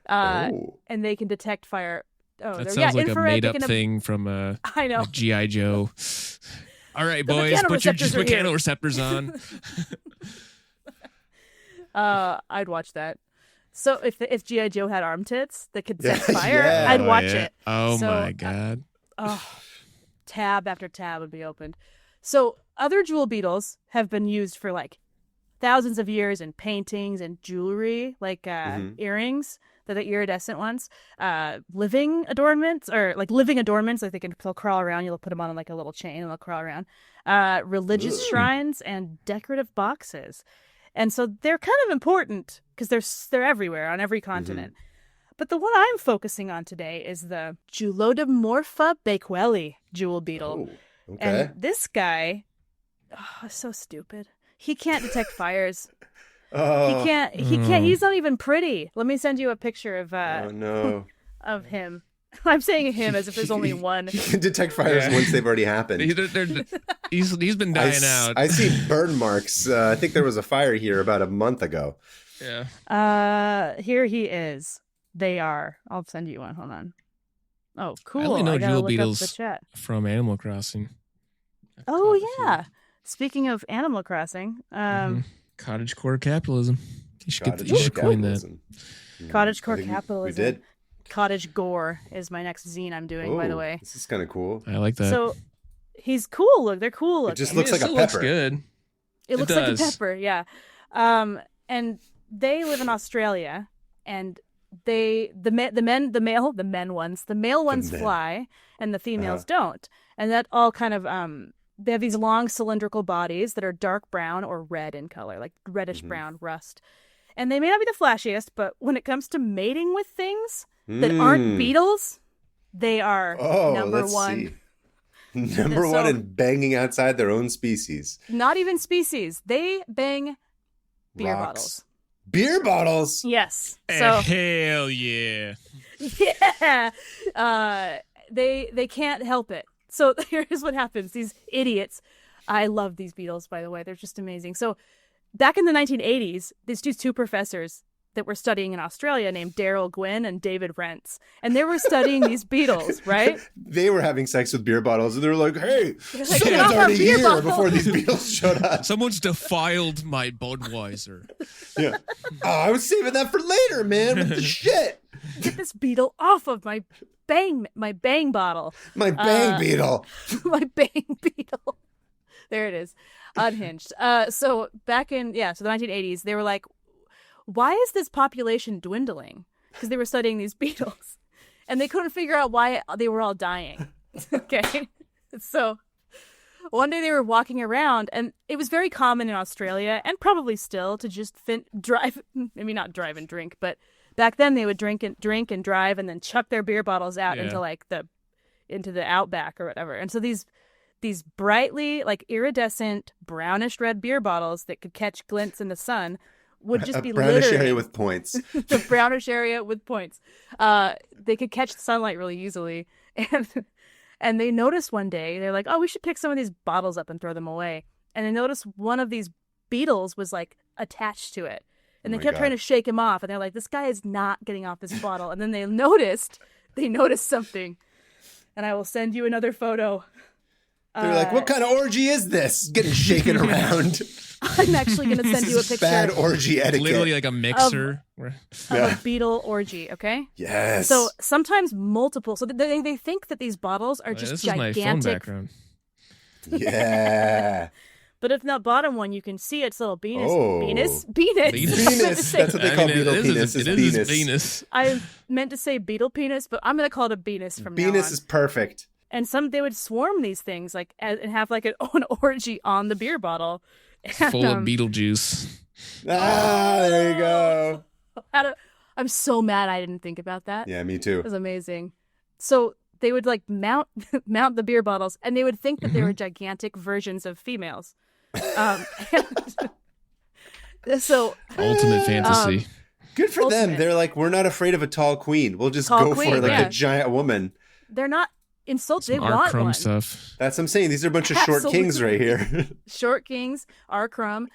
And they can detect fire. Oh, That sounds like infrared, a made up thing from I know. like G.I. Joe. All right, The boys, put your mechanoreceptors are here. mechanoreceptors on. I'd watch that. So if G.I. Joe had arm tits that could sense fire, I'd Oh, watch yeah. it. Oh So, my god. Tab after tab would be opened. So other jewel beetles have been used for like thousands of years in paintings and jewelry, like earrings. They're the iridescent ones. Living adornments, like they'll crawl around. You'll put them on like a little chain and they'll crawl around. Religious shrines and decorative boxes. And so they're kind of important because they're everywhere on every continent. But the one I'm focusing on today is the Julodomorpha bakewelli jewel beetle. Oh, okay. And this guy, so stupid. He can't detect fires. Oh, He can't. He's not even pretty. Let me send you a picture of oh no. of him. I'm saying him as if there's only one. He can detect fires once they've already happened. He's been dying out. I see burn marks. I think there was a fire here about a month ago. Yeah. Here he is. They are. I'll send you one. Hold on. Oh, cool. I only know gotta jewel look up the beetles chat. from Animal Crossing. I've Oh caught a few. yeah. Speaking of Animal Crossing, Cottagecore capitalism. You should Cottagecore coin that. capitalism. Cottagecore I think capitalism. We did. Cottage Gore is my next zine I'm doing, by the way. This is kind of cool. I like that. So he's cool. Look, they're cool looking. It just looks like a still looks pepper. good. It looks like a pepper, yeah. And they live in Australia, and the male ones fly, and the females don't, and that all kind of they have these long cylindrical bodies that are dark brown or red in color, like reddish brown rust, And they may not be the flashiest, but when it comes to mating with things that aren't beetles, they are number one. Number one in banging outside their own species. Not even species. They bang beer bottles. Beer bottles? Yes. So hell yeah. Yeah. They can't help it. So here's what happens. These idiots. I love these beetles, by the way. They're just amazing. So back in the 1980s, these two professors that were studying in Australia named Daryl Gwynn and David Rentz. And they were studying these beetles, right? They were having sex with beer bottles, and they were like, hey, like, someone's already here before these beetles showed up. Someone's defiled my Budweiser. Yeah. Oh, I was saving that for later, man. What the shit? Get this beetle off of my bang bottle. My bang beetle. My bang beetle. There it is. Unhinged. So back in, the 1980s, they were like, why is this population dwindling? Because they were studying these beetles. And they couldn't figure out why they were all dying. Okay? So one day they were walking around, and it was very common in Australia, and probably still, to just drive, maybe not drive and drink, but back then they would drink and drive and then chuck their beer bottles out into the outback or whatever. And so these brightly, like, iridescent, brownish red beer bottles that could catch glints in the sun would just be brownish area with points. The brownish area with points. They could catch the sunlight really easily. And they noticed one day, they're like, oh, we should pick some of these bottles up and throw them away. And they noticed one of these beetles was, like, attached to it. And they kept trying to shake him off. And they're like, this guy is not getting off this bottle. And then they noticed something. And I will send you another photo. They're like, what kind of orgy is this? Getting shaken around. I'm actually going to send you a picture. Bad orgy etiquette. Literally like a mixer. Of a beetle orgy, okay? Yes. So sometimes multiple. So they think that these bottles are just gigantic. This is my phone background. Yeah. But if in that bottom one, you can see its little penis. Oh. Penis. That's what they call beetle penis. It is penis. I meant to say beetle penis, but I'm going to call it a penis from now on. Penis is perfect. And they would swarm these things and have like an orgy on the beer bottle. And, full of beetle juice. There you go. I'm so mad I didn't think about that. Yeah, me too. It was amazing. So they would like mount the beer bottles, and they would think that they were gigantic versions of females. So ultimate fantasy. Good for them. They're like, we're not afraid of a tall queen. We'll just go for a giant woman. They're not insulted. They want one. Stuff. That's what I'm saying. These are a bunch of short kings right here. Short kings, R. Crumb.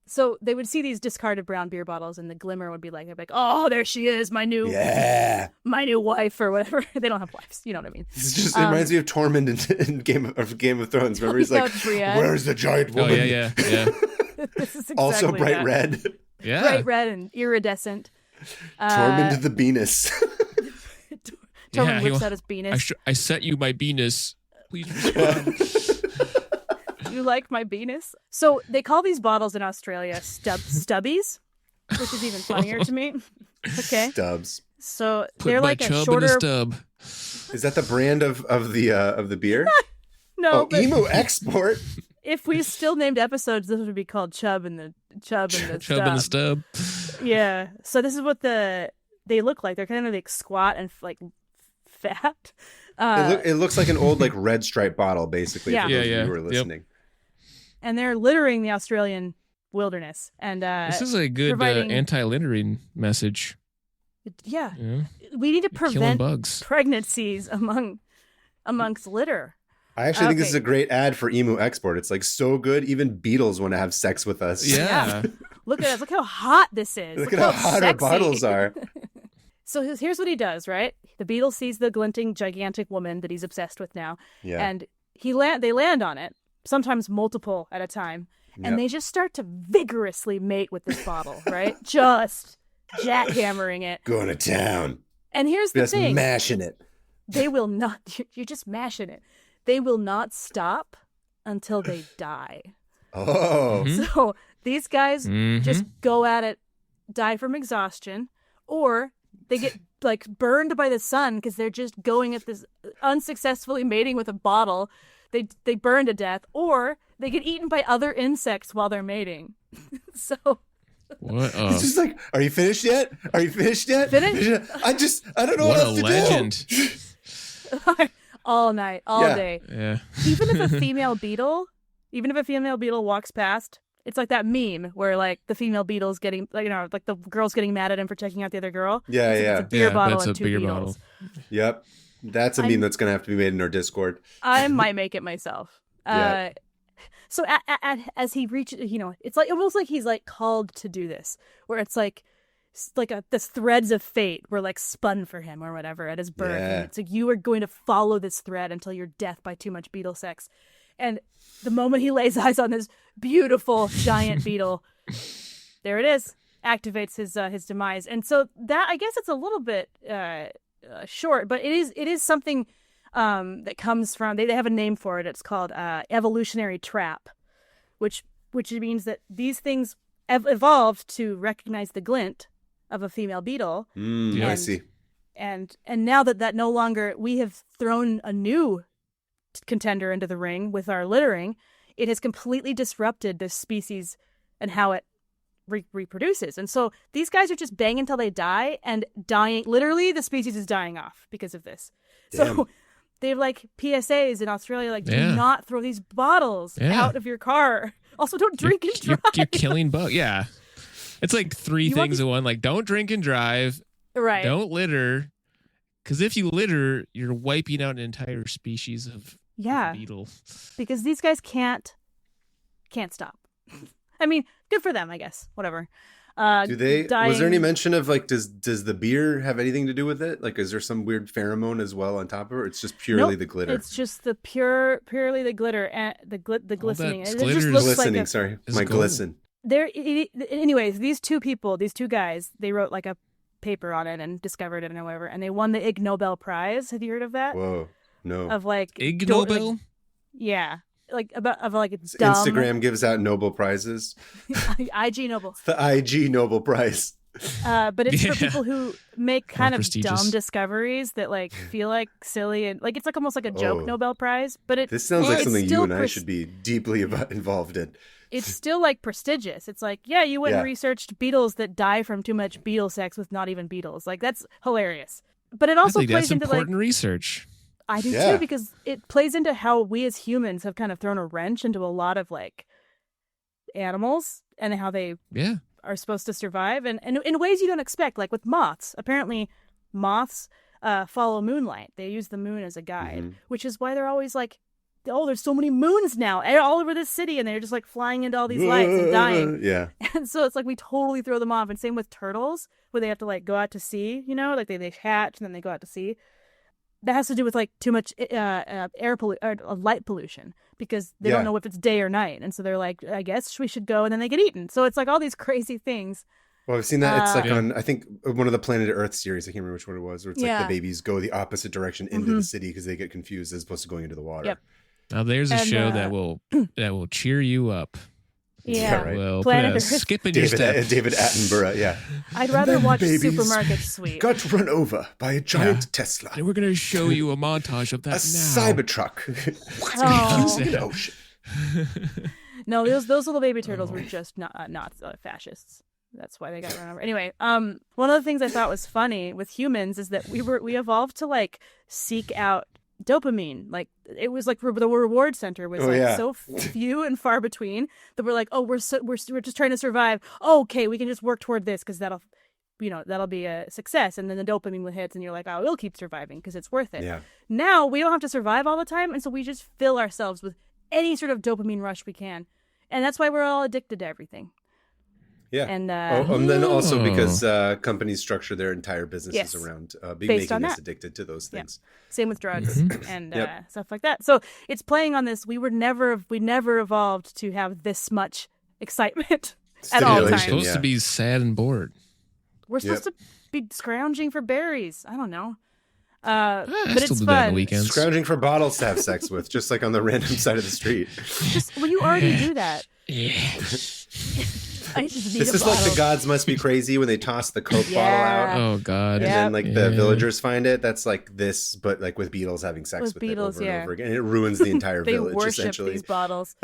So they would see these discarded brown beer bottles, and the glimmer would be like, oh, there she is, my new wife or whatever. They don't have wives, you know what I mean? It reminds me of Tormund in Game of Thrones. Remember, he's like, where's the giant woman? Oh yeah. This is exactly also bright red. Yeah, bright red and iridescent. Tormund the Venus. Tormund whips out his penis. I set you my penis. Please respond. You like my penis? So they call these bottles in Australia stubbies, which is even funnier to me. Okay. Stubs. So Put they're my like a chub shorter. In a stub. Is that the brand of the beer? No. Oh, Emu Export. If we still named episodes, this would be called Chub and the Stub. Yeah. So this is what they look like. They're kind of like squat and like fat. It looks like an old like red stripe bottle, basically. Yeah. For those of you who are listening. Yep. And they're littering the Australian wilderness. And this is a good anti-littering message. Yeah. We need to prevent bugs. pregnancies amongst litter. I actually think this is a great ad for Emu Export. It's like so good, even beetles want to have sex with us. Yeah. Look at us. Look how hot this is. Look at how hot our bottles are. So here's what he does, right? The beetle sees the glinting, gigantic woman that he's obsessed with now. Yeah. And they land on it, sometimes multiple at a time. Yep. And they just start to vigorously mate with this bottle, right? Just jackhammering it. Going to town. And here's the thing. Just mashing it. They will not. You're just mashing it. They will not stop until they die. Oh. So these guys just go at it, die from exhaustion, or they get like burned by the sun because they're just going at this unsuccessfully mating with a bottle. They burn to death, or they get eaten by other insects while they're mating. So What? He's just like, are you finished yet? Are you finished yet? Finished? I don't know what else to legend. Do. All night, all day. Yeah. Even if a female beetle walks past, it's like that meme where like the female beetle's getting, like, like the girl's getting mad at him for checking out the other girl. It's a beer bottle and two beetles. Yep. That's a meme that's going to have to be made in our Discord. I might make it myself. So as he reaches, it's like almost like he's like called to do this, where it's like the threads of fate were like spun for him or whatever at his birth. Yeah. And it's like, you are going to follow this thread until your death by too much beetle sex. And the moment he lays eyes on this beautiful giant beetle, there it is, activates his demise. And so that, I guess it's a little bit short, but it is something that comes from, they have a name for it. It's called evolutionary trap, which means that these things evolved to recognize the glint of a female beetle. I see. And now that no longer, we have thrown a new contender into the ring with our littering, it has completely disrupted this species and how it reproduces. And so these guys are just banging until they die, and dying. Literally, the species is dying off because of this. Damn. So they have like PSAs in Australia, like, do not throw these bottles out of your car. Also, don't drink and drive. You're killing bugs. Yeah. It's like three things in one. Like, don't drink and drive. Right. Don't litter. Because if you litter, you're wiping out an entire species of beetle. Because these guys can't stop. I mean, good for them, I guess. Whatever. Do they? Was there any mention of like, does the beer have anything to do with it? Like, is there some weird pheromone as well on top of it? Or it's just purely the glitter. It's just the purely the glitter and the glistening. It just looks glistening. like Sorry, my glisten. Anyways, these two guys, they wrote like a paper on it and discovered it and whatever, and they won the Ig Nobel Prize. Have you heard of that? Whoa, no. Of like Ig Nobel? Yeah. Like it's dumb. Instagram gives out Nobel prizes. IG Nobel. It's the IG Nobel Prize. But it's for people who make kind of dumb discoveries that like feel like silly, and like it's like almost like a joke Nobel Prize. But this sounds like something you and I should be deeply involved in. It's still like prestigious. It's like, you went and researched beetles that die from too much beetle sex with not even beetles. Like, that's hilarious. But it also plays into important research. I do too, because it plays into how we as humans have kind of thrown a wrench into a lot of like animals and how they are supposed to survive, and in ways you don't expect. Like with moths, apparently moths follow moonlight. They use the moon as a guide, which is why they're always like, oh, there's so many moons now all over this city, and they're just like flying into all these lights and dying. Yeah. And so it's like we totally throw them off. And same with turtles, where they have to like go out to sea, like they hatch and then they go out to sea. That has to do with like too much light pollution, because they don't know if it's day or night. And so they're like, I guess we should go, and then they get eaten. So it's like all these crazy things. Well, I've seen that. It's like on, I think, one of the Planet Earth series. I can't remember which one it was. Where it's like the babies go the opposite direction into the city because they get confused as opposed to going into the water. Yep. Now there's a show that will cheer you up. Yeah, right. Will Planet Earth. Skip in your step. David Attenborough. Yeah. I'd rather watch Supermarket Sweep. Got run over by a giant Tesla. And we're gonna show you a montage of that now. A Cybertruck. No, those little baby turtles were just not fascists. That's why they got run over. Anyway, one of the things I thought was funny with humans is that we evolved to like seek out dopamine. Like, it was like the reward center was so few and far between that we're like, oh, we're just trying to survive. Oh, okay, we can just work toward this because that'll be a success. And then the dopamine hits, and you're like, oh, we'll keep surviving because it's worth it. Yeah. Now we don't have to survive all the time, and so we just fill ourselves with any sort of dopamine rush we can, and that's why we're all addicted to everything. Yeah. And then also because companies structure their entire businesses around making us addicted to those things. Yeah. Same with drugs and stuff like that. So it's playing on this. We never evolved to have this much excitement at all times. We're supposed to be sad and bored. We're supposed to be scrounging for berries. I don't know. But it's do fun. that on the weekends. Scrounging for bottles to have sex with, just like on the random side of the street. You already do that. Yeah. This is like the gods must be crazy when they toss the Coke bottle out. Oh God! And then like the villagers find it. That's like this, but like with beetles having sex with it over and over again. And it ruins the entire they village. worship essentially, these bottles.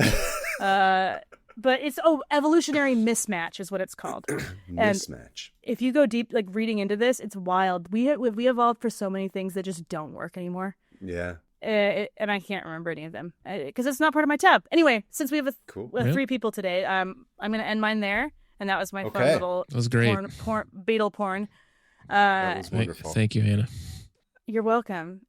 but it's evolutionary mismatch is what it's called. Mismatch. If you go deep, like reading into this, it's wild. We evolved for so many things that just don't work anymore. Yeah. And I can't remember any of them because it's not part of my tab. Anyway, since we have three people today, I'm going to end mine there. And that was my fun little that was great. Beetle porn. That was wonderful. Thank you, Hannah. You're welcome.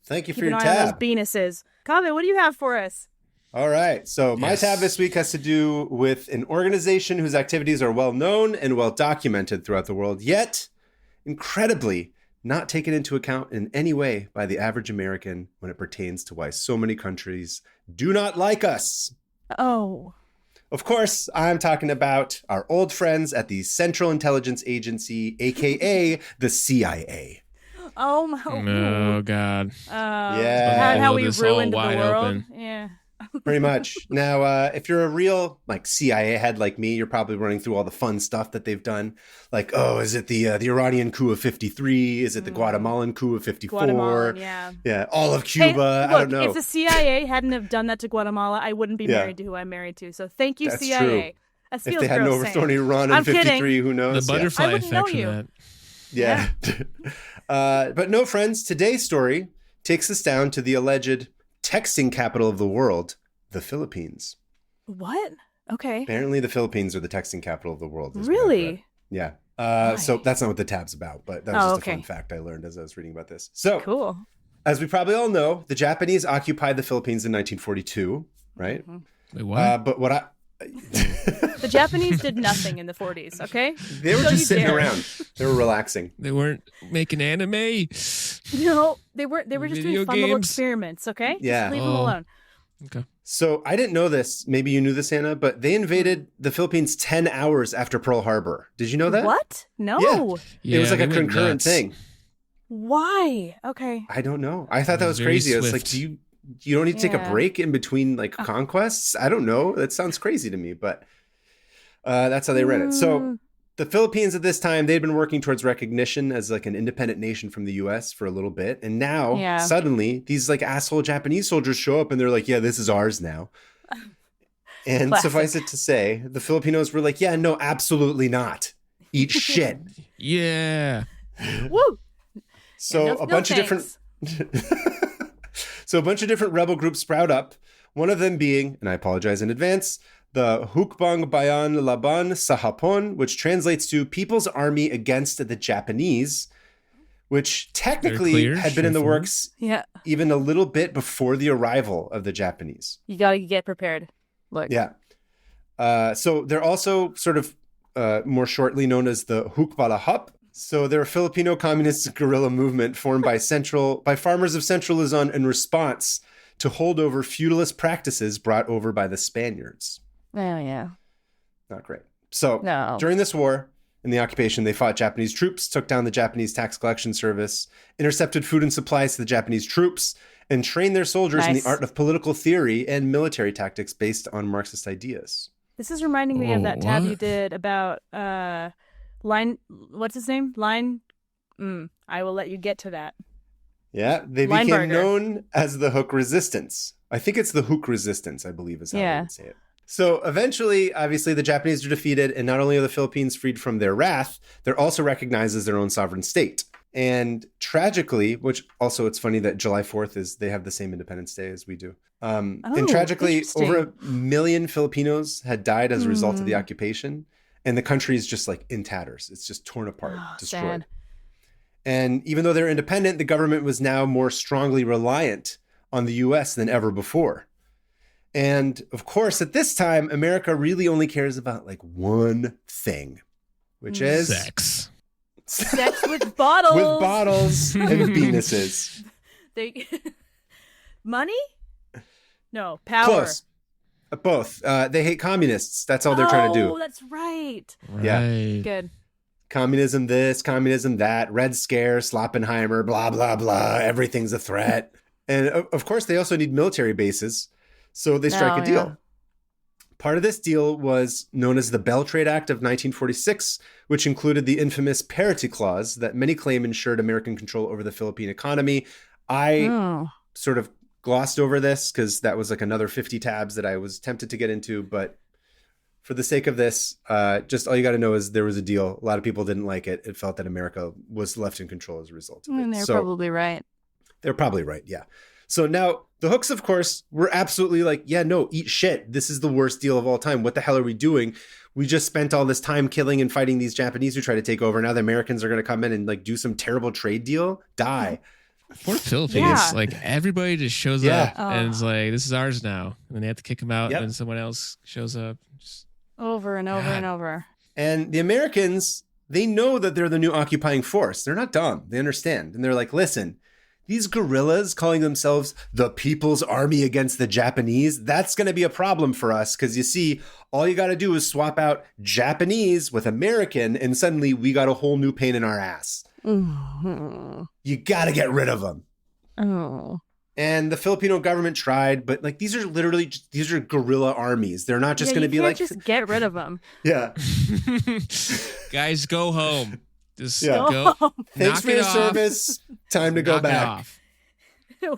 Thank you Keep for your an eye tab. on those penises. Kaveh, what do you have for us? All right. So my tab this week has to do with an organization whose activities are well known and well documented throughout the world, yet incredibly not taken into account in any way by the average American when it pertains to why so many countries do not like us. Oh. Of course, I'm talking about our old friends at the Central Intelligence Agency, aka the CIA. Oh my! Oh God! Yeah, how we ruined the world. Open. Yeah, pretty much. Now, if you're a real CIA head like me, you're probably running through all the fun stuff that they've done. Like, oh, is it the Iranian coup of '53? Is it the Guatemalan coup of '54? Guatemalan, yeah, all of Cuba. Hey, look, I don't know. If the CIA hadn't have done that to Guatemala, I wouldn't be married to who I'm married to. So thank you, That's CIA. true. That feels if they hadn't overthrown Iran in '53, who knows? The butterfly effect from that. Yeah. But no, friends, today's story takes us down to the alleged texting capital of the world, the Philippines. What? Okay. Apparently the Philippines are the texting capital of the world. Really? Yeah. So that's not what the tab's about, but that was just a fun fact I learned as I was reading about this. So cool. As we probably all know, the Japanese occupied the Philippines in 1942, right? Wait, what? But what the Japanese did nothing in the 40s, okay? They were just sitting around. They were relaxing. They weren't making anime. No, they were just doing fun little experiments, okay? Yeah. Just leave them alone. Okay. So I didn't know this. Maybe you knew this, Hannah, but they invaded the Philippines 10 hours after Pearl Harbor. Did you know that? What? No. Yeah. It was like a concurrent thing. Why? Okay. I don't know. I thought that was crazy. I was like, you don't need to take a break in between like conquests? I don't know. That sounds crazy to me, but that's how they read it. So the Philippines at this time, they'd been working towards recognition as like an independent nation from the US for a little bit. And now suddenly these like asshole Japanese soldiers show up and they're like, yeah, this is ours now. And suffice it to say, the Filipinos were like, yeah, no, absolutely not. Eat shit. Yeah. Woo. So a bunch of different rebel groups sprout up, one of them being, and I apologize in advance, the Hukbang Bayan Laban sa Hapon, which translates to People's Army Against the Japanese, which technically had been in the works even a little bit before the arrival of the Japanese. You got to get prepared. Look. Yeah. So they're also sort of more shortly known as the Hukbalahap. So they're a Filipino communist guerrilla movement formed by farmers of Central Luzon in response to hold over feudalist practices brought over by the Spaniards. Oh, yeah. Not great. So during this war and the occupation, they fought Japanese troops, took down the Japanese tax collection service, intercepted food and supplies to the Japanese troops, and trained their soldiers in the art of political theory and military tactics based on Marxist ideas. This is reminding me of that tab you did about... what's his name? I will let you get to that. Yeah, they became known as the Hook Resistance. I think it's the Hook Resistance, I believe is how I would say it. So eventually, obviously, the Japanese are defeated, and not only are the Philippines freed from their wrath, they're also recognized as their own sovereign state. And tragically, which also it's funny that July 4th they have the same Independence Day as we do. And tragically, over 1 million Filipinos had died as a result of the occupation. And the country is just like in tatters. It's just torn apart, destroyed. Sad. And even though they're independent, the government was now more strongly reliant on the US than ever before. And of course, at this time, America really only cares about like one thing, which is sex. Sex with bottles. With bottles and penises. Money? No, power. Close. Both. They hate communists. That's all they're trying to do. Oh, that's right. Yeah. Good. Communism this, communism that, Red Scare, Sloppenheimer, blah, blah, blah. Everything's a threat. And of course, they also need military bases. So they strike a deal. Yeah. Part of this deal was known as the Bell Trade Act of 1946, which included the infamous parity clause that many claim ensured American control over the Philippine economy. I sort of glossed over this because that was like another 50 tabs that I was tempted to get into, but for the sake of this, just all you got to know is there was a deal. A lot of people didn't like it. It felt that America was left in control as a result of it. And they're probably right. They're probably right, yeah. So now the hooks, of course, were absolutely like, yeah, no, eat shit. This is the worst deal of all time. What the hell are we doing? We just spent all this time killing and fighting these Japanese who try to take over. Now the Americans are going to come in and like do some terrible trade deal. Die. Poor Philippines. Like everybody just shows up and it's like, this is ours now. And then they have to kick them out and then someone else shows up. Just... Over and over and over. And the Americans, they know that they're the new occupying force. They're not dumb. They understand. And they're like, listen, these guerrillas calling themselves the People's Army against the Japanese, that's going to be a problem for us because you see, all you got to do is swap out Japanese with American and suddenly we got a whole new pain in our ass. Mm-hmm. You got to get rid of them. Oh. And the Filipino government tried, but like these are literally these are guerrilla armies. They're not just going to be like just get rid of them. Yeah. Guys, go home. Just go home. Thanks for your service. Time to go back.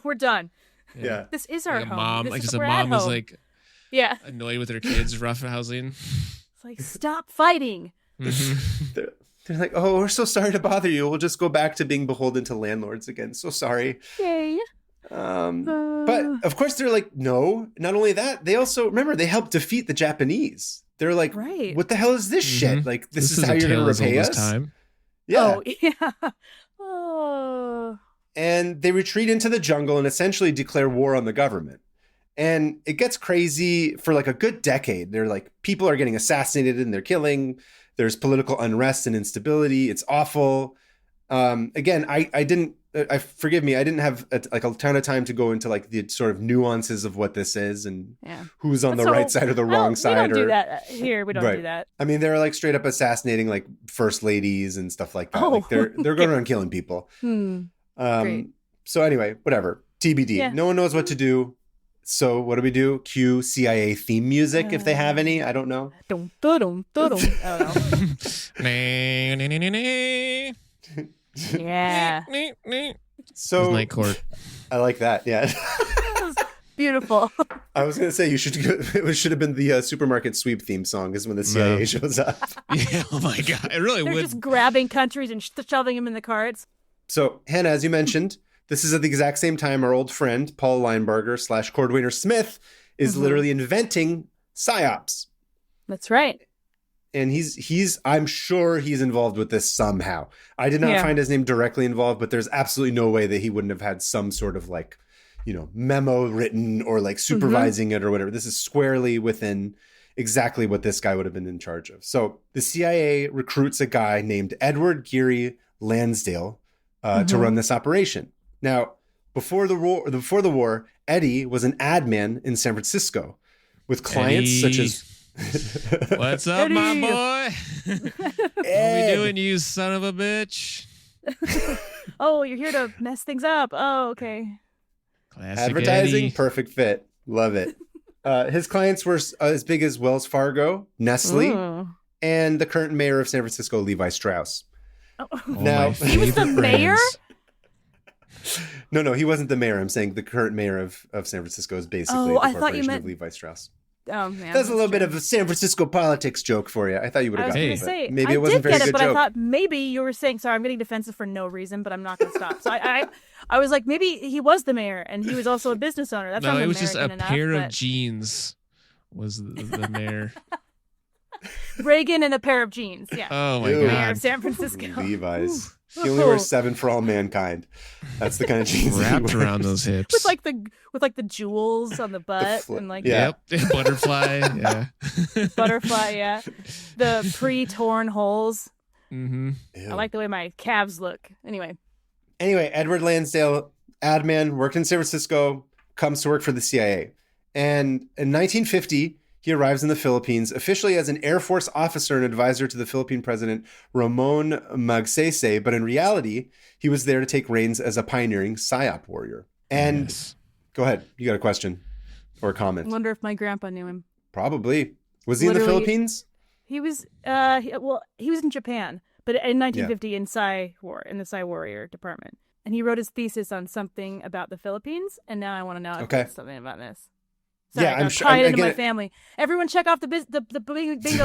We're done. Yeah. This is our home. Mom, this like is, just a mom was like annoyed with her kids roughhousing. It's like, stop fighting. Mm-hmm. They're like, oh, we're so sorry to bother you. We'll just go back to being beholden to landlords again. So sorry. Yay. But of course they're like, no. Not only that, they also, remember, they helped defeat the Japanese. They're like, what the hell is this shit? Like, this is how you're going to repay us? Time. Yeah. Oh, yeah. Oh. And they retreat into the jungle and essentially declare war on the government. And it gets crazy for like a good decade. They're like, people are getting assassinated and they're killing. There's political unrest and instability. It's awful. Again, forgive me, I didn't have a ton of time to go into like the sort of nuances of what this is and who's on the right side or the wrong side. We don't do that here. We don't do that. I mean, they're like straight up assassinating like first ladies and stuff like that. Like they're going around killing people. Great. So anyway, whatever. TBD. Yeah. No one knows what to do. So what do we do? Cue CIA theme music if they have any. I don't know. I don't know. Yeah. So Night Court. I like that. Yeah. That was beautiful. I was gonna say it should have been the supermarket sweep theme song. Is when the CIA shows up. Yeah. Oh my god. It really They're would. just grabbing countries and shoving them in the carts. So Hannah, as you mentioned, this is at the exact same time our old friend Paul Linebarger / Cordwainer Smith is literally inventing psyops. That's right. And I'm sure he's involved with this somehow. I did not find his name directly involved, but there's absolutely no way that he wouldn't have had some sort of like, memo written or like supervising it or whatever. This is squarely within exactly what this guy would have been in charge of. So the CIA recruits a guy named Edward Geary Lansdale to run this operation. Now, before the war, Eddie was an ad man in San Francisco with clients such as What's up, Eddie? my boy? What we doing, you son of a bitch? Oh, you're here to mess things up. Oh, okay. Classic advertising, Eddie. perfect fit. Love it. His clients were as big as Wells Fargo, Nestle, and the current mayor of San Francisco, Levi Strauss. Now, he was the mayor? No, he wasn't the mayor. I'm saying the current mayor of San Francisco is basically the corporation of Levi Strauss. Oh, man. That's a little bit of a San Francisco politics joke for you. I thought you would have gotten it. Maybe it wasn't very good. But I thought maybe you were saying, sorry, I'm getting defensive for no reason, but I'm not going to stop. So I was like, maybe he was the mayor and he was also a business owner. That's no, not it was American just a enough, pair but... of jeans was the mayor. Reagan and a pair of jeans. Yeah. Oh, my Ew. God. Mayor of San Francisco. Levi's. He only wears 7 for all mankind. That's the kind of jeans wrapped around those hips with like the jewels on the butt and like yep, butterfly, yeah, butterfly, yeah, the pre-torn holes. Mm-hmm. I like the way my calves look. Anyway, Edward Lansdale, ad man, worked in San Francisco, comes to work for the CIA, and in 1950. He arrives in the Philippines officially as an Air Force officer and advisor to the Philippine president, Ramon Magsaysay, but in reality, he was there to take reins as a pioneering PSYOP warrior. And Go ahead. You got a question or a comment? I wonder if my grandpa knew him. Probably. Was he in the Philippines? He was, he was in Japan, but in 1950 in the Psy Warrior department. And he wrote his thesis on something about the Philippines, and now I want to know if there's something about this. Sorry, Yeah, I I'm got sure. tied into my Again, family. Everyone check off the bingo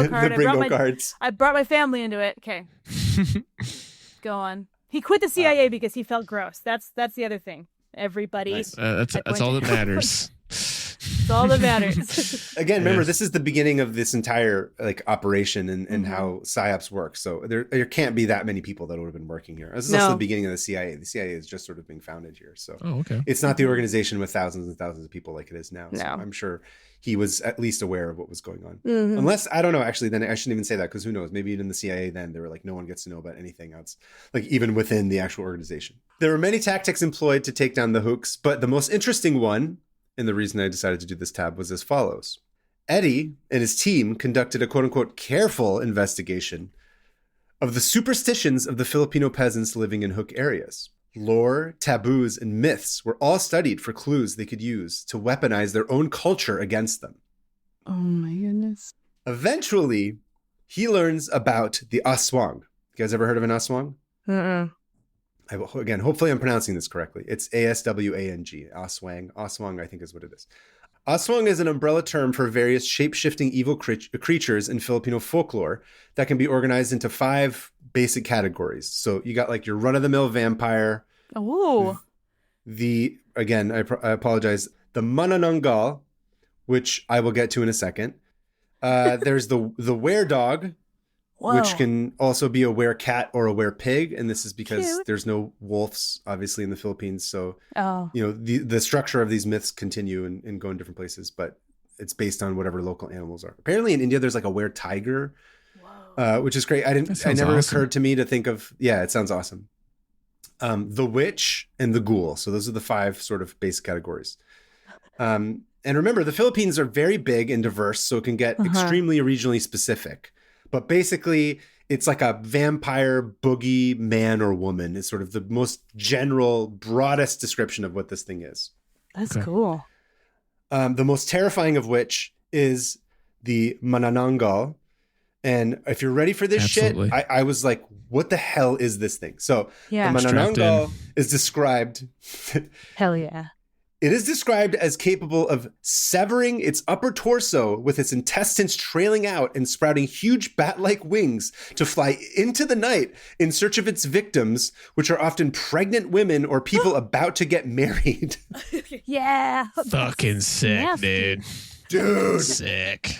card. the bingo cards. I brought my family into it. Okay. Go on. He quit the CIA because he felt gross. That's the other thing. Everybody. Nice. That's all that matters. It's all that matters. Again, remember, this is the beginning of this entire like operation and how PSYOPs work. So there can't be that many people that would have been working here. This is also the beginning of the CIA. The CIA is just sort of being founded here. So it's not the organization with thousands and thousands of people like it is now. So I'm sure he was at least aware of what was going on. Unless, I don't know, actually, then I shouldn't even say that because who knows? Maybe in the CIA then they were like, no one gets to know about anything else, like even within the actual organization. There were many tactics employed to take down the hooks, but the most interesting one, and the reason I decided to do this tab, was as follows. Eddie and his team conducted a quote-unquote careful investigation of the superstitions of the Filipino peasants living in hook areas. Lore, taboos, and myths were all studied for clues they could use to weaponize their own culture against them. Oh my goodness. Eventually, he learns about the aswang. You guys ever heard of an aswang? Again, hopefully I'm pronouncing this correctly. It's ASWANG, aswang. Aswang, I think, is what it is. Aswang is an umbrella term for various shape-shifting evil creatures in Filipino folklore that can be organized into 5 basic categories. So you got like your run-of-the-mill vampire. Oh. Again, I apologize. The manananggal, which I will get to in a second. There's the were-dog, which can also be a were-cat or a were-pig. And this is because there's no wolves, obviously, in the Philippines. So, the structure of these myths continue and go in different places, but it's based on whatever local animals are. Apparently in India, there's like a were-tiger, which is great. It never occurred to me to think of, it sounds awesome. The witch and the ghoul. So those are the 5 sort of basic categories. And remember, the Philippines are very big and diverse, so it can get extremely regionally specific. But basically, it's like a vampire boogie man or woman is sort of the most general, broadest description of what this thing is. That's cool. The most terrifying of which is the manananggal. And if you're ready for this shit, I was like, what the hell is this thing? So the manananggal is described. Hell yeah. It is described as capable of severing its upper torso with its intestines trailing out and sprouting huge bat-like wings to fly into the night in search of its victims, which are often pregnant women or people about to get married. Yeah. Fucking sick, nasty. Dude. Sick.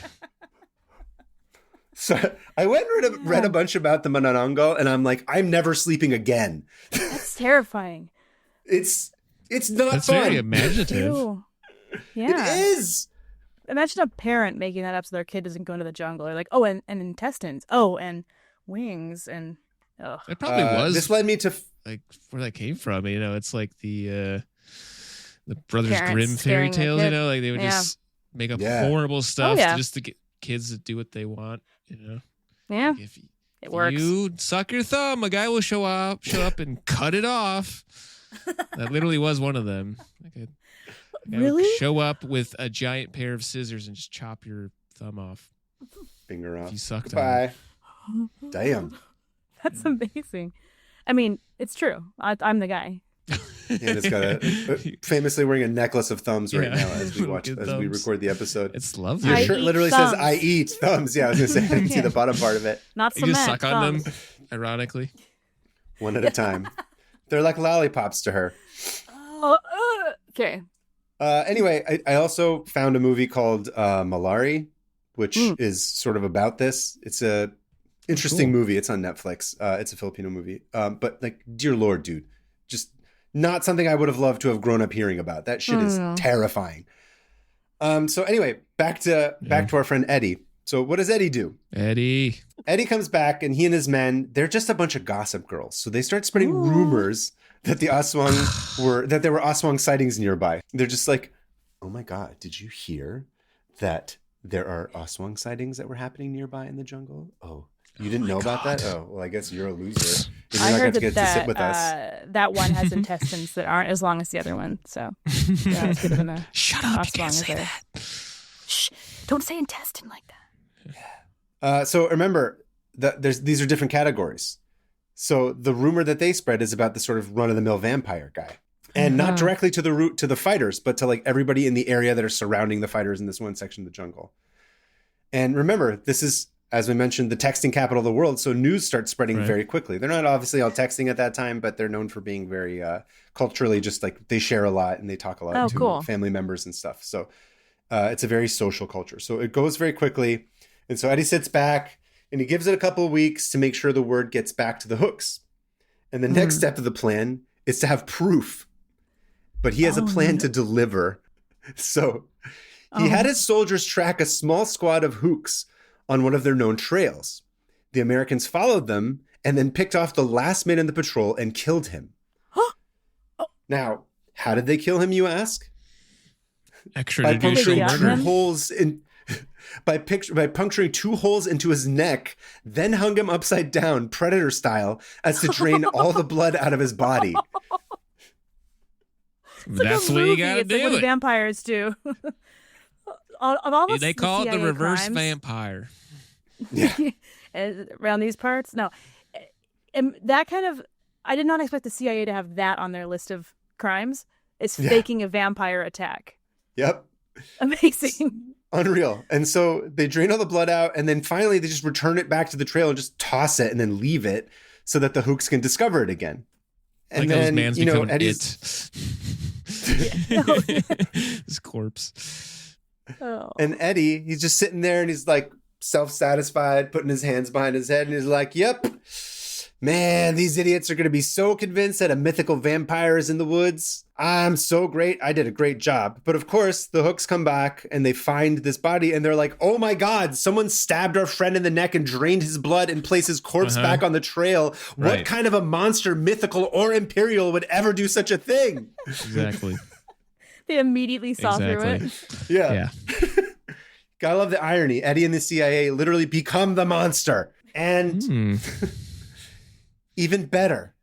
So I went and read a bunch about the manananggal, and I'm like, I'm never sleeping again. That's terrifying. It's not That's fun. very imaginative. Ew. Yeah. It is. Imagine a parent making that up so their kid doesn't go into the jungle. They're like, oh, and intestines. Oh, and wings. And it probably was. This led me to like where that came from. It's like the Brothers Parents Grimm fairy scaring their tales. kid. Like they would just make up horrible stuff just to get kids to do what they want. Yeah. Like if it works. You suck your thumb, a guy will show up and cut it off. That literally was one of them. Like a guy would show up with a giant pair of scissors and just chop your thumb off. Finger off. If you sucked Goodbye. Damn. That's amazing. I mean, it's true. I'm the guy. And it's got famously wearing a necklace of thumbs right now as we we record the episode. It's lovely. Your shirt literally says "I eat thumbs." Yeah, I was gonna say I didn't see the bottom part of it. Not cement. You just suck on thumbs. them, ironically. One at a time. They're like lollipops to her. Okay. Anyway, I also found a movie called Malari, which is sort of about this. It's a interesting movie. It's on Netflix. It's a Filipino movie. But like, dear Lord, dude, just not something I would have loved to have grown up hearing about. That shit is terrifying. So anyway, back to our friend Eddie. So what does Eddie do? Eddie comes back, and he and his men, they're just a bunch of gossip girls. So they start spreading rumors that there were aswang sightings nearby. They're just like, oh my God, did you hear that there are aswang sightings that were happening nearby in the jungle? Oh, you didn't know about that? Oh, well, I guess you're a loser. You're I not heard going to get to sit with us. That one has intestines that aren't as long as the other one. So yeah, it's good to shut up, you can't say that. Shh, don't say intestine like that. So remember, these are different categories. So the rumor that they spread is about the sort of run-of-the-mill vampire guy. And not directly to the fighters, but to like everybody in the area that are surrounding the fighters in this one section of the jungle. And remember, this is, as we mentioned, the texting capital of the world. So news starts spreading very quickly. They're not obviously all texting at that time, but they're known for being very culturally, just like they share a lot and they talk a lot to family members and stuff. So it's a very social culture. So it goes very quickly. And so Eddie sits back and he gives it a couple of weeks to make sure the word gets back to the hooks. And the next step of the plan is to have proof. But he has a plan to deliver. So he had his soldiers track a small squad of hooks on one of their known trails. The Americans followed them and then picked off the last man in the patrol and killed him. Now, how did they kill him, you ask? By puncturing two holes into his neck, then hung him upside down, Predator style, as to drain all the blood out of his body. That's the way you gotta do it. What vampires do. They call it the reverse vampire. Yeah. Around these parts, no. And that kind of, I did not expect the CIA to have that on their list of crimes. Is faking a vampire attack. Yep. Amazing. Unreal. And so they drain all the blood out, and then finally they just return it back to the trail and just toss it and then leave it so that the hooks can discover it again. And like then, man's Eddie's his corpse. And Eddie, he's just sitting there and he's like self-satisfied, putting his hands behind his head, and he's like, yep, man, these idiots are going to be so convinced that a mythical vampire is in the woods. I'm so great. I did a great job. But of course, the hooks come back and they find this body and they're like, oh my God, someone stabbed our friend in the neck and drained his blood and placed his corpse back on the trail. Right. What kind of a monster, mythical or imperial, would ever do such a thing? Exactly. They immediately saw through it. Yeah. Gotta love the irony. Eddie and the CIA literally become the monster. And even better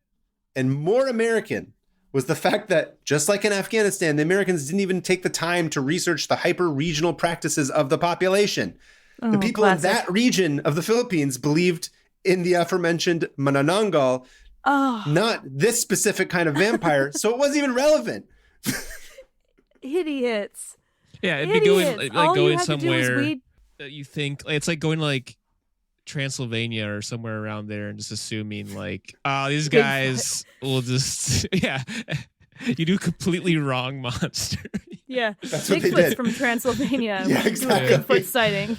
and more American was the fact that, just like in Afghanistan, the Americans didn't even take the time to research the hyper-regional practices of the population. The people in that region of the Philippines believed in the aforementioned Manananggal, not this specific kind of vampire, so it wasn't even relevant. Idiots. Yeah, it'd be going somewhere that you think, it's like going to like Transylvania or somewhere around there and just assuming like, oh, these guys will just, you do completely wrong monster. Yeah, that's what they did. From Transylvania. Yeah, exactly. Bigfoot sighting.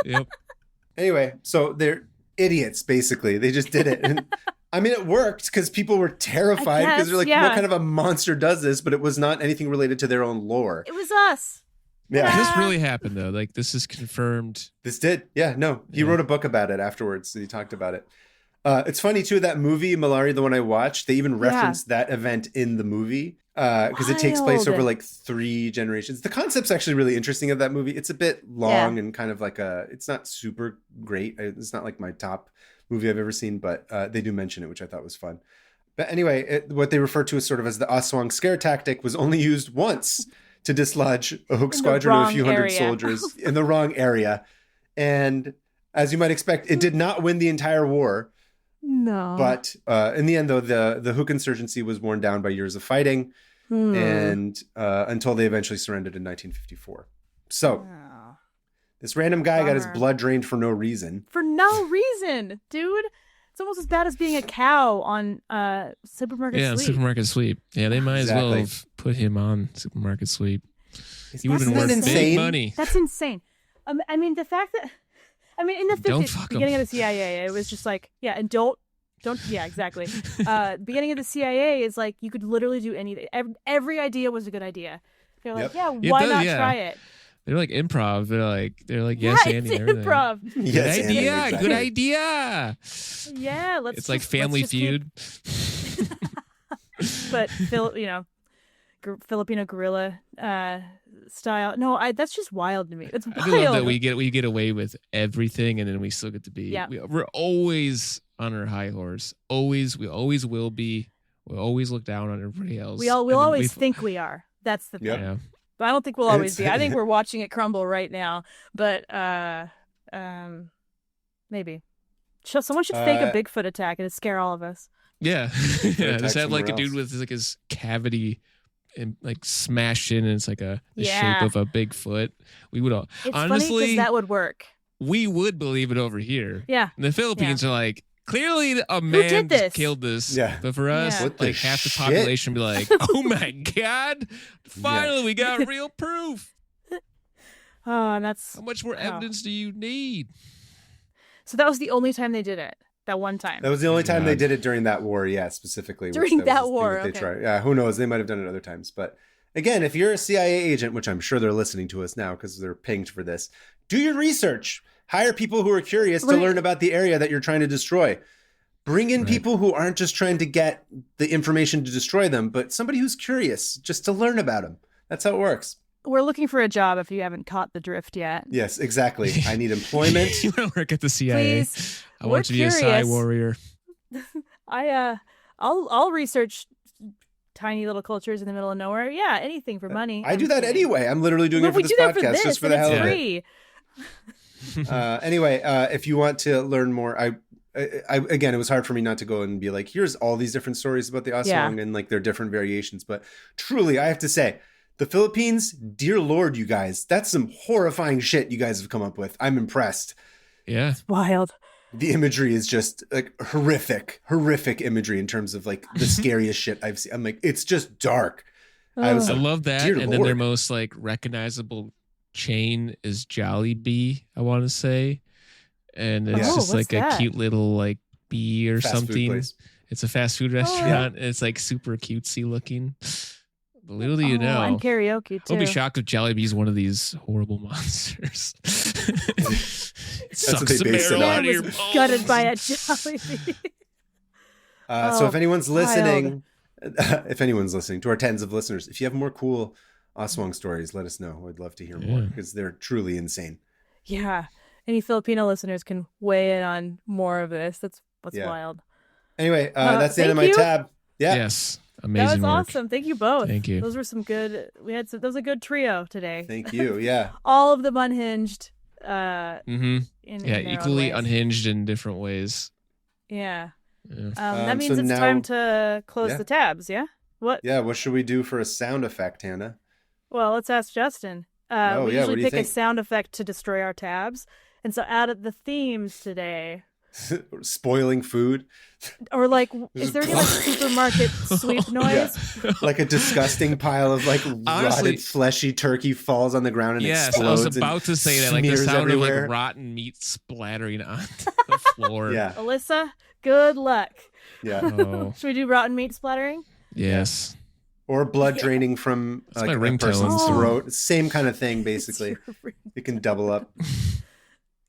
Yep. Anyway, so they're idiots, basically. They just did it. And I mean, it worked because people were terrified because they're like, what kind of a monster does this? But it was not anything related to their own lore. It was us. Yeah. This really happened, though. Like, this is confirmed. This did. Yeah, no. He wrote a book about it afterwards. So he talked about it. It's funny, too, that movie, Malari, the one I watched, they even referenced that event in the movie because it takes place over like 3 generations. The concept's actually really interesting of that movie. It's a bit long and kind of like it's not super great. It's not like my top movie I've ever seen, but they do mention it, which I thought was fun. But anyway, what they refer to as sort of as the Aswang scare tactic was only used once to dislodge a hook squadron of a few hundred soldiers in the wrong area. And as you might expect, it did not win the entire war. No. But in the end, though, the hook insurgency was worn down by years of fighting and until they eventually surrendered in 1954. So this random guy got his blood drained for no reason. For no reason, dude. It's almost as bad as being a cow on Supermarket Sweep. Yeah, Supermarket Sweep. Yeah, they might as well have put him on Supermarket Sweep. He would have been worth big money. That's insane. I mean, the fact that, in the 50s, beginning of the CIA, it was just like, don't, exactly. Beginning of the CIA is like, you could literally do anything. Every idea was a good idea. They're like, why not try it? They're like improv. They're like yes, Andy. It's improv. Yes, good idea. Andy, Good idea. Yeah, It's like Family Feud. But Filipino guerrilla style. No, that's just wild to me. It's wild. I love that we get away with everything, and then we still get to be. Yeah. We're always on our high horse. We always will be. We always look down on everybody else. We'll always think we are. That's the thing. Yep. Yeah. But I don't think we'll always be. I think we're watching it crumble right now. But maybe. Someone should fake a Bigfoot attack and scare all of us. Yeah. Yeah. Just attack have like a somewhere dude else. with like his cavity and like smashed in, and it's like the Yeah. shape of a big foot. We would all It's funny honestly because that would work. we would believe it over here. Yeah. The Philippines are like, clearly a did man this? killed this. Yeah. But for us, Yeah. What the like half the shit? population be like, oh my God, finally we got real proof. Oh, and that's How much more evidence do you need? so that was the only time they did it. That one time. That was the only time they God. did it during that war, yeah, specifically. During was that the thing war, they okay. tried. Yeah, who knows? They might have done it other times. But again, if you're a CIA agent, which I'm sure they're listening to us now because they're pinged for this, do your research. Hire people who are curious to Right. learn about the area that you're trying to destroy. Bring in people who aren't just trying to get the information to destroy them, but somebody who's curious just to learn about them. That's how it works. We're looking for a job if you haven't caught the drift yet. Yes, exactly. I need employment. You want to work at the CIA? Please. I want you to be a Psy curious. warrior. I'll research tiny little cultures in the middle of nowhere. Yeah, anything for money. I do that anyway. I'm literally doing But it for we this do that for podcast this, just for and the hell it's of it. free. Anyway, if you want to learn more, I again, it was hard for me not to go and be like, here's all these different stories about the Aswang and like their different variations. But truly, I have to say, the Philippines, dear Lord, you guys, that's some horrifying shit you guys have come up with. I'm impressed. Yeah. Wild. The imagery is just like horrific imagery in terms of like the scariest shit I've seen. I'm like, it's just dark. I was I like, love that. dear And then their Lord. most like recognizable chain is Jollibee, I want to say. And it's Yeah. just what's like a that? cute little like bee or Fast food something. place. It's a fast food restaurant. It's like super cutesy looking. But little do you know. And karaoke too. I'll be shocked if Jollibee's one of these horrible monsters. what they base it I on. was gutted by a Jollibee. So if anyone's listening, to our tens of listeners, if you have more cool Aswang stories, let us know. I'd love to hear more because they're truly insane. Yeah. Any Filipino listeners can weigh in on more of this. That's what's wild. Anyway, that's the end of thank my you. tab. Yeah. Yes. Amazing That was work. awesome. Thank you both. Thank you. Those were some good. That was a good trio today. Thank you. Yeah. All of them unhinged. Mm-hmm. In Yeah, their own equally ways. unhinged in different ways. Yeah. Yeah. That means so it's now- time to close Yeah. the tabs. Yeah. What? Yeah. What should we do for a sound effect, Hannah? Well, let's ask Justin. We what usually do you pick a think? sound effect to destroy our tabs, and so out of the themes today, Spoiling food, or like, is there any like supermarket sweep noise? like a disgusting pile of like Honestly- rotted, fleshy turkey falls on the ground and Yes, I explodes. was about to say that, like the smears sound everywhere. of like rotten meat splattering on the floor. Yeah. Alyssa, good luck. Yeah. Oh, Should we do rotten meat splattering? yes. Or blood draining from That's like my a ringtone. person's Oh. throat. Same kind of thing, basically. It can double up.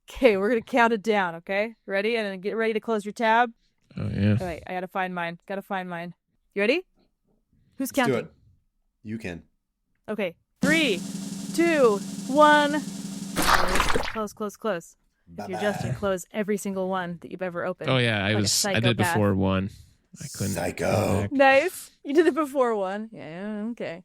Okay, we're gonna count it down. Okay, ready? And then get ready to close your tab. Oh yeah. All right, I gotta find mine. You ready? Who's Let's do counting? it. You can. Okay, 3, 2, 1. Close. If you're Justin, close every single one that you've ever opened. Oh yeah. Like a I did psychopath. before one. I couldn't. Psycho. go back. Nice. You did it before one. Yeah, okay.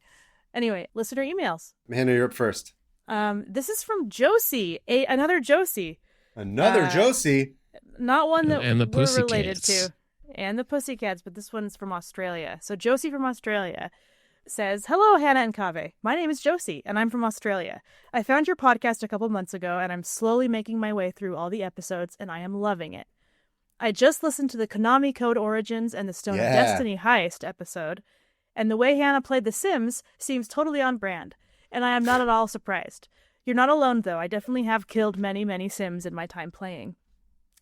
Anyway, listener emails. Hannah, you're up first. This is from Josie, another Josie. Another Josie. Not one that And the we're related Pussycats. to. And the Pussycats, but this one's from Australia. So Josie from Australia says, "Hello, Hannah and Kaveh. My name is Josie, and I'm from Australia. I found your podcast a couple months ago, and I'm slowly making my way through all the episodes, and I am loving it. I just listened to the Konami Code Origins and the Stone of Destiny Heist episode, and the way Hannah played The Sims seems totally on brand, and I am not at all surprised. You're not alone, though. I definitely have killed many, many Sims in my time playing.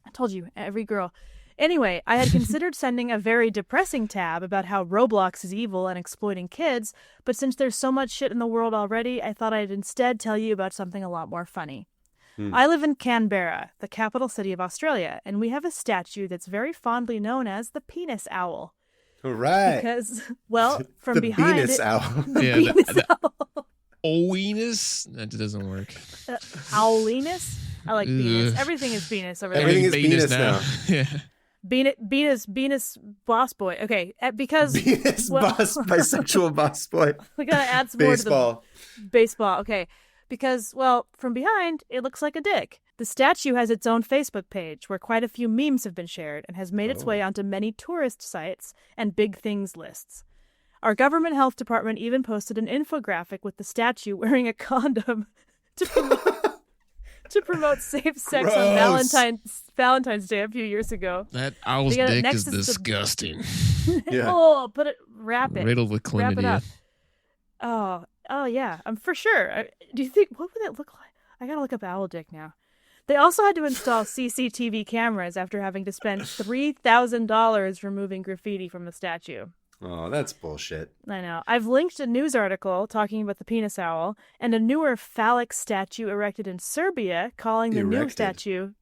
I told you, every girl. Anyway, I had considered sending a very depressing tab about how Roblox is evil and exploiting kids, but since there's so much shit in the world already, I thought I'd instead tell you about something a lot more funny. I live in Canberra, the capital city of Australia, and we have a statue that's very fondly known as the penis owl. All right. Because, well, from the behind penis it, owl. the Yeah, penis owl. Owiness? That doesn't work. Owliness? I like penis. Ugh. Everything is penis over there. Everything is Venus penis now. Yeah. Venus boss boy. Okay, because Penis well- boss, bisexual boss boy. we gotta add some more to Baseball. the baseball. Okay, because well, from behind it looks like a dick. The statue has its own Facebook page where quite a few memes have been shared and has made its way onto many tourist sites and big things lists. Our government health department even posted an infographic with the statue wearing a condom to promote safe sex on Valentine's Day a few years ago. That owl's dick is disgusting. Yeah. Wrap it. Riddled with chlamydia. Wrap it up. Oh yeah. I'm for sure. Do you think, what would it look like? I gotta look up owl dick now. They also had to install CCTV cameras after having to spend $3,000 removing graffiti from the statue. Oh, that's bullshit. I know. I've linked a news article talking about the penis owl and a newer phallic statue erected in Serbia calling the new statue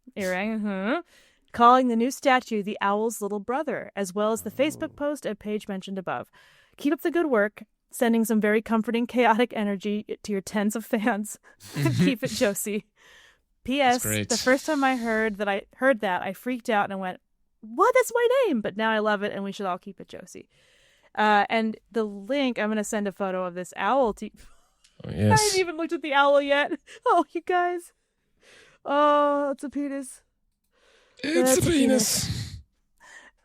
the owl's little brother, as well as the Facebook post and page mentioned above. Keep up the good work, sending some very comforting, chaotic energy to your tens of fans. Keep it, Josie. P.S. The first time I heard that, I freaked out and went, "What? That's my name!" But now I love it, and we should all keep it, Josie. And the link, I'm going to send a photo of this owl to you. Oh, yes. I haven't even looked at the owl yet. Oh, you guys. Oh, it's a penis. It's a penis.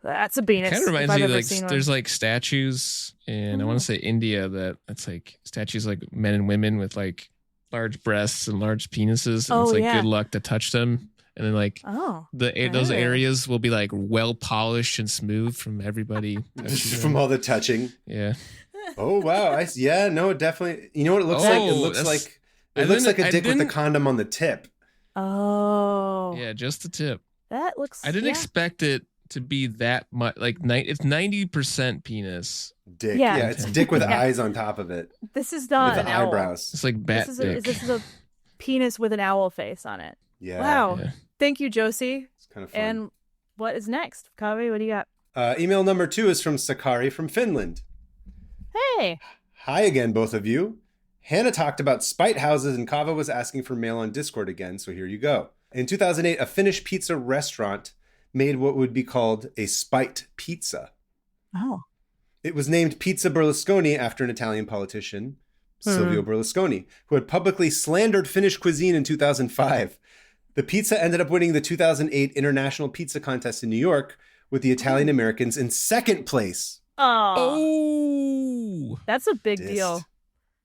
That's a penis. Kind of reminds me, like, there's like statues in, I want to say India, that it's like statues like men and women with like large breasts and large penises. And it's like good luck to touch them. And then like those areas will be like well polished and smooth from everybody. From all the touching. Yeah. Oh wow. Definitely. You know what it looks like? It looks like a dick with a condom on the tip. Oh. Yeah, just the tip. That looks. I didn't expect it to be that much. Like it's 90% penis. Dick. Yeah, it's dick with eyes on top of it. This is not an owl. Eyebrows. It's like bat dick. This is a penis with an owl face on it. Yeah. Wow. Yeah. Thank you, Josie. It's kind of fun. And what is next? Kavi, what do you got? Email number 2 is from Sakari from Finland. Hey. Hi again, both of you. Hannah talked about spite houses and Kava was asking for mail on Discord again, so here you go. In 2008, a Finnish pizza restaurant made what would be called a spite pizza. Oh. It was named Pizza Berlusconi after an Italian politician, Silvio Berlusconi, who had publicly slandered Finnish cuisine in 2005. The pizza ended up winning the 2008 International Pizza Contest in New York, with the Italian Americans in second place. Oh. That's a big deal.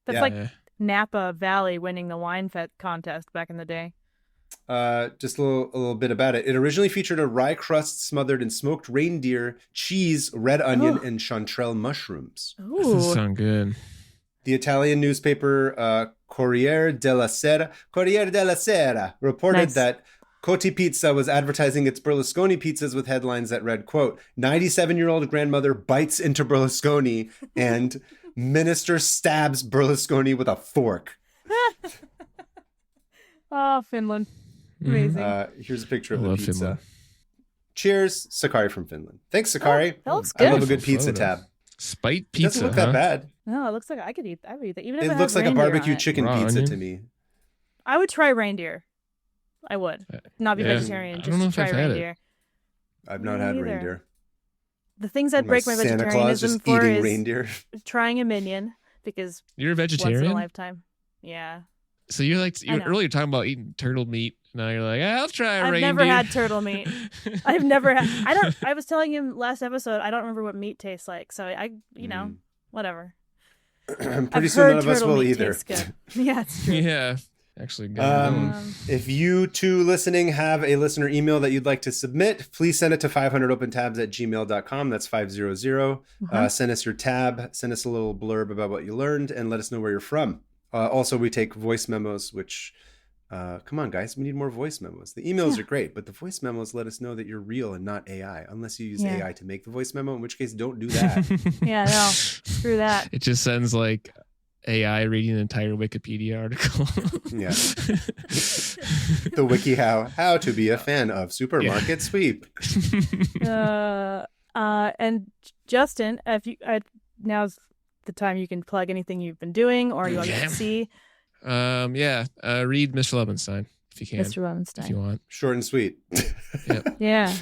That's like Napa Valley winning the wine contest back in the day. Just a little bit about it. It originally featured a rye crust smothered in smoked reindeer, cheese, red onion, and chanterelle mushrooms. Ooh. That doesn't sound good. The Italian newspaper Corriere della Sera reported that Coti Pizza was advertising its Berlusconi pizzas with headlines that read, quote, 97-year-old grandmother bites into Berlusconi and minister stabs Berlusconi with a fork. Oh, Finland. Amazing. Here's a picture of the pizza. Finland. Cheers, Sakari from Finland. Thanks, Sakari. That looks good. I love a good pizza tab. Spite pizza. It doesn't look that bad. No, it looks like I would eat that. Even if it looks like a barbecue chicken pizza to me. I would try reindeer. I would. Not be vegetarian, just try reindeer. I've not had reindeer. The things I'd break my vegetarianism for is reindeer. Trying a minion, because you're a vegetarian? Once in a lifetime. Yeah. So you're earlier talking about eating turtle meat. Now you're like, I'll try a reindeer. I've never had turtle meat. I've never had. I was telling him last episode, I don't remember what meat tastes like. So whatever. I'm pretty sure none of us will either. Yeah, it's true. Yeah. Actually, if you two listening have a listener email that you'd like to submit, please send it to 500opentabs@gmail.com. That's 500. Send us your tab, send us a little blurb about what you learned, and let us know where you're from. Also, we take voice memos, which, come on, guys, we need more voice memos. The emails are great, but the voice memos let us know that you're real and not AI, unless you use AI to make the voice memo, in which case, don't do that. Yeah, no, screw that. It just sends like AI reading an entire Wikipedia article. Yeah. The WikiHow, how to be a fan of Supermarket Sweep. And Justin, if you now's the time you can plug anything you've been doing or you want to see. Read Mr. Levenstein if you can. Mr. Levenstein. If you want. Short and sweet. Yeah.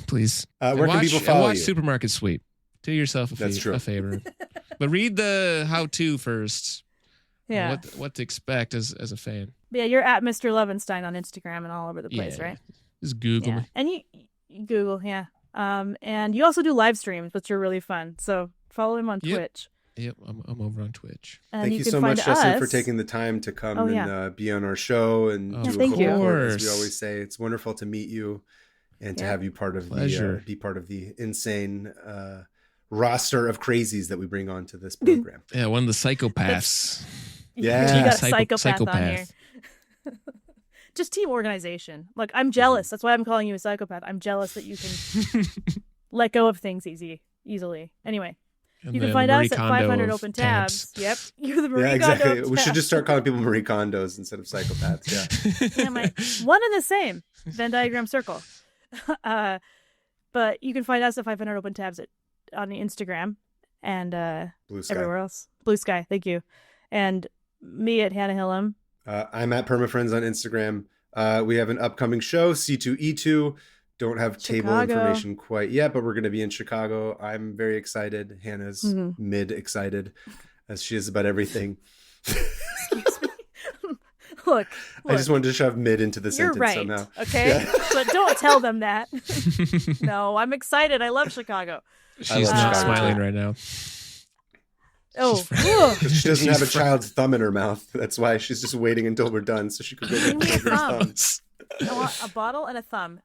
Please. Where can people follow watch you? Supermarket Sweep. Do yourself a favor. But read the how-to first. Yeah. What to expect as a fan. But yeah, you're at Mr. Levenstein on Instagram and all over the place, right? Just Google me. And you Google, yeah. And you also do live streams, which are really fun. So follow him on Twitch. Yep, I'm over on Twitch. And thank you so much, Justin, for taking the time to come and be on our show and do a cohort, as we always say. It's wonderful to meet you and to have you part of be part of the insane roster of crazies that we bring onto this program. Yeah, one of the psychopaths. You got a psychopath on here. Just team organization. Look, I'm jealous. That's why I'm calling you a psychopath. I'm jealous that you can let go of things easily. Anyway. And you can find us at 500 Open Tabs. Yep. You're the Marie Kondo exactly. We should just start calling people Marie Kondos instead of psychopaths. Yeah. One and the same. Venn diagram circle. But you can find us at 500 Open Tabs on the Instagram and everywhere else. Blue Sky. Thank you. And me at Hannah Hillam. I'm at PermaFriends on Instagram. We have an upcoming show, C2E2. Don't have table information quite yet, but we're going to be in Chicago. I'm very excited. Hannah's mid-excited, as she is about everything. Excuse me. Look. I just wanted to shove mid into the sentence somehow. Okay? Yeah. But don't tell them that. No, I'm excited. I love Chicago. She's not smiling right now. Oh, she doesn't have a child's thumb in her mouth. That's why she's just waiting until we're done so she could go get her thumbs. I want a bottle and a thumb.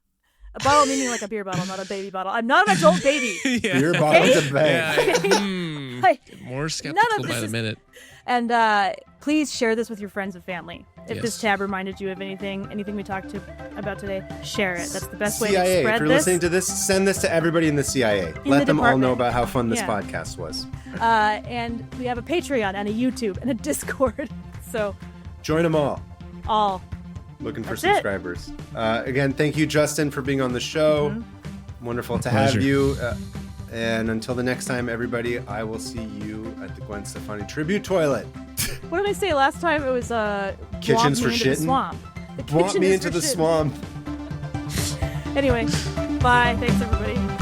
A bottle meaning like a beer bottle, not a baby bottle. I'm not an adult baby. Beer bottle's a bag. Get more skeptical by the minute. And please share this with your friends and family. If this tab reminded you of anything we talked about today, share it. That's the best way to spread this. If you're listening to this, send this to everybody in the CIA. Let them all know about how fun this podcast was. And we have a Patreon and a YouTube and a Discord. So join them all. Looking for subscribers. Again, thank you, Justin, for being on the show. Wonderful to have you. And until the next time, everybody, I will see you at the Gwen Stefani Tribute Toilet. What did I say last time? It was kitchens for shitting. Swamp me into the swamp. Anyway, bye. Thanks, everybody.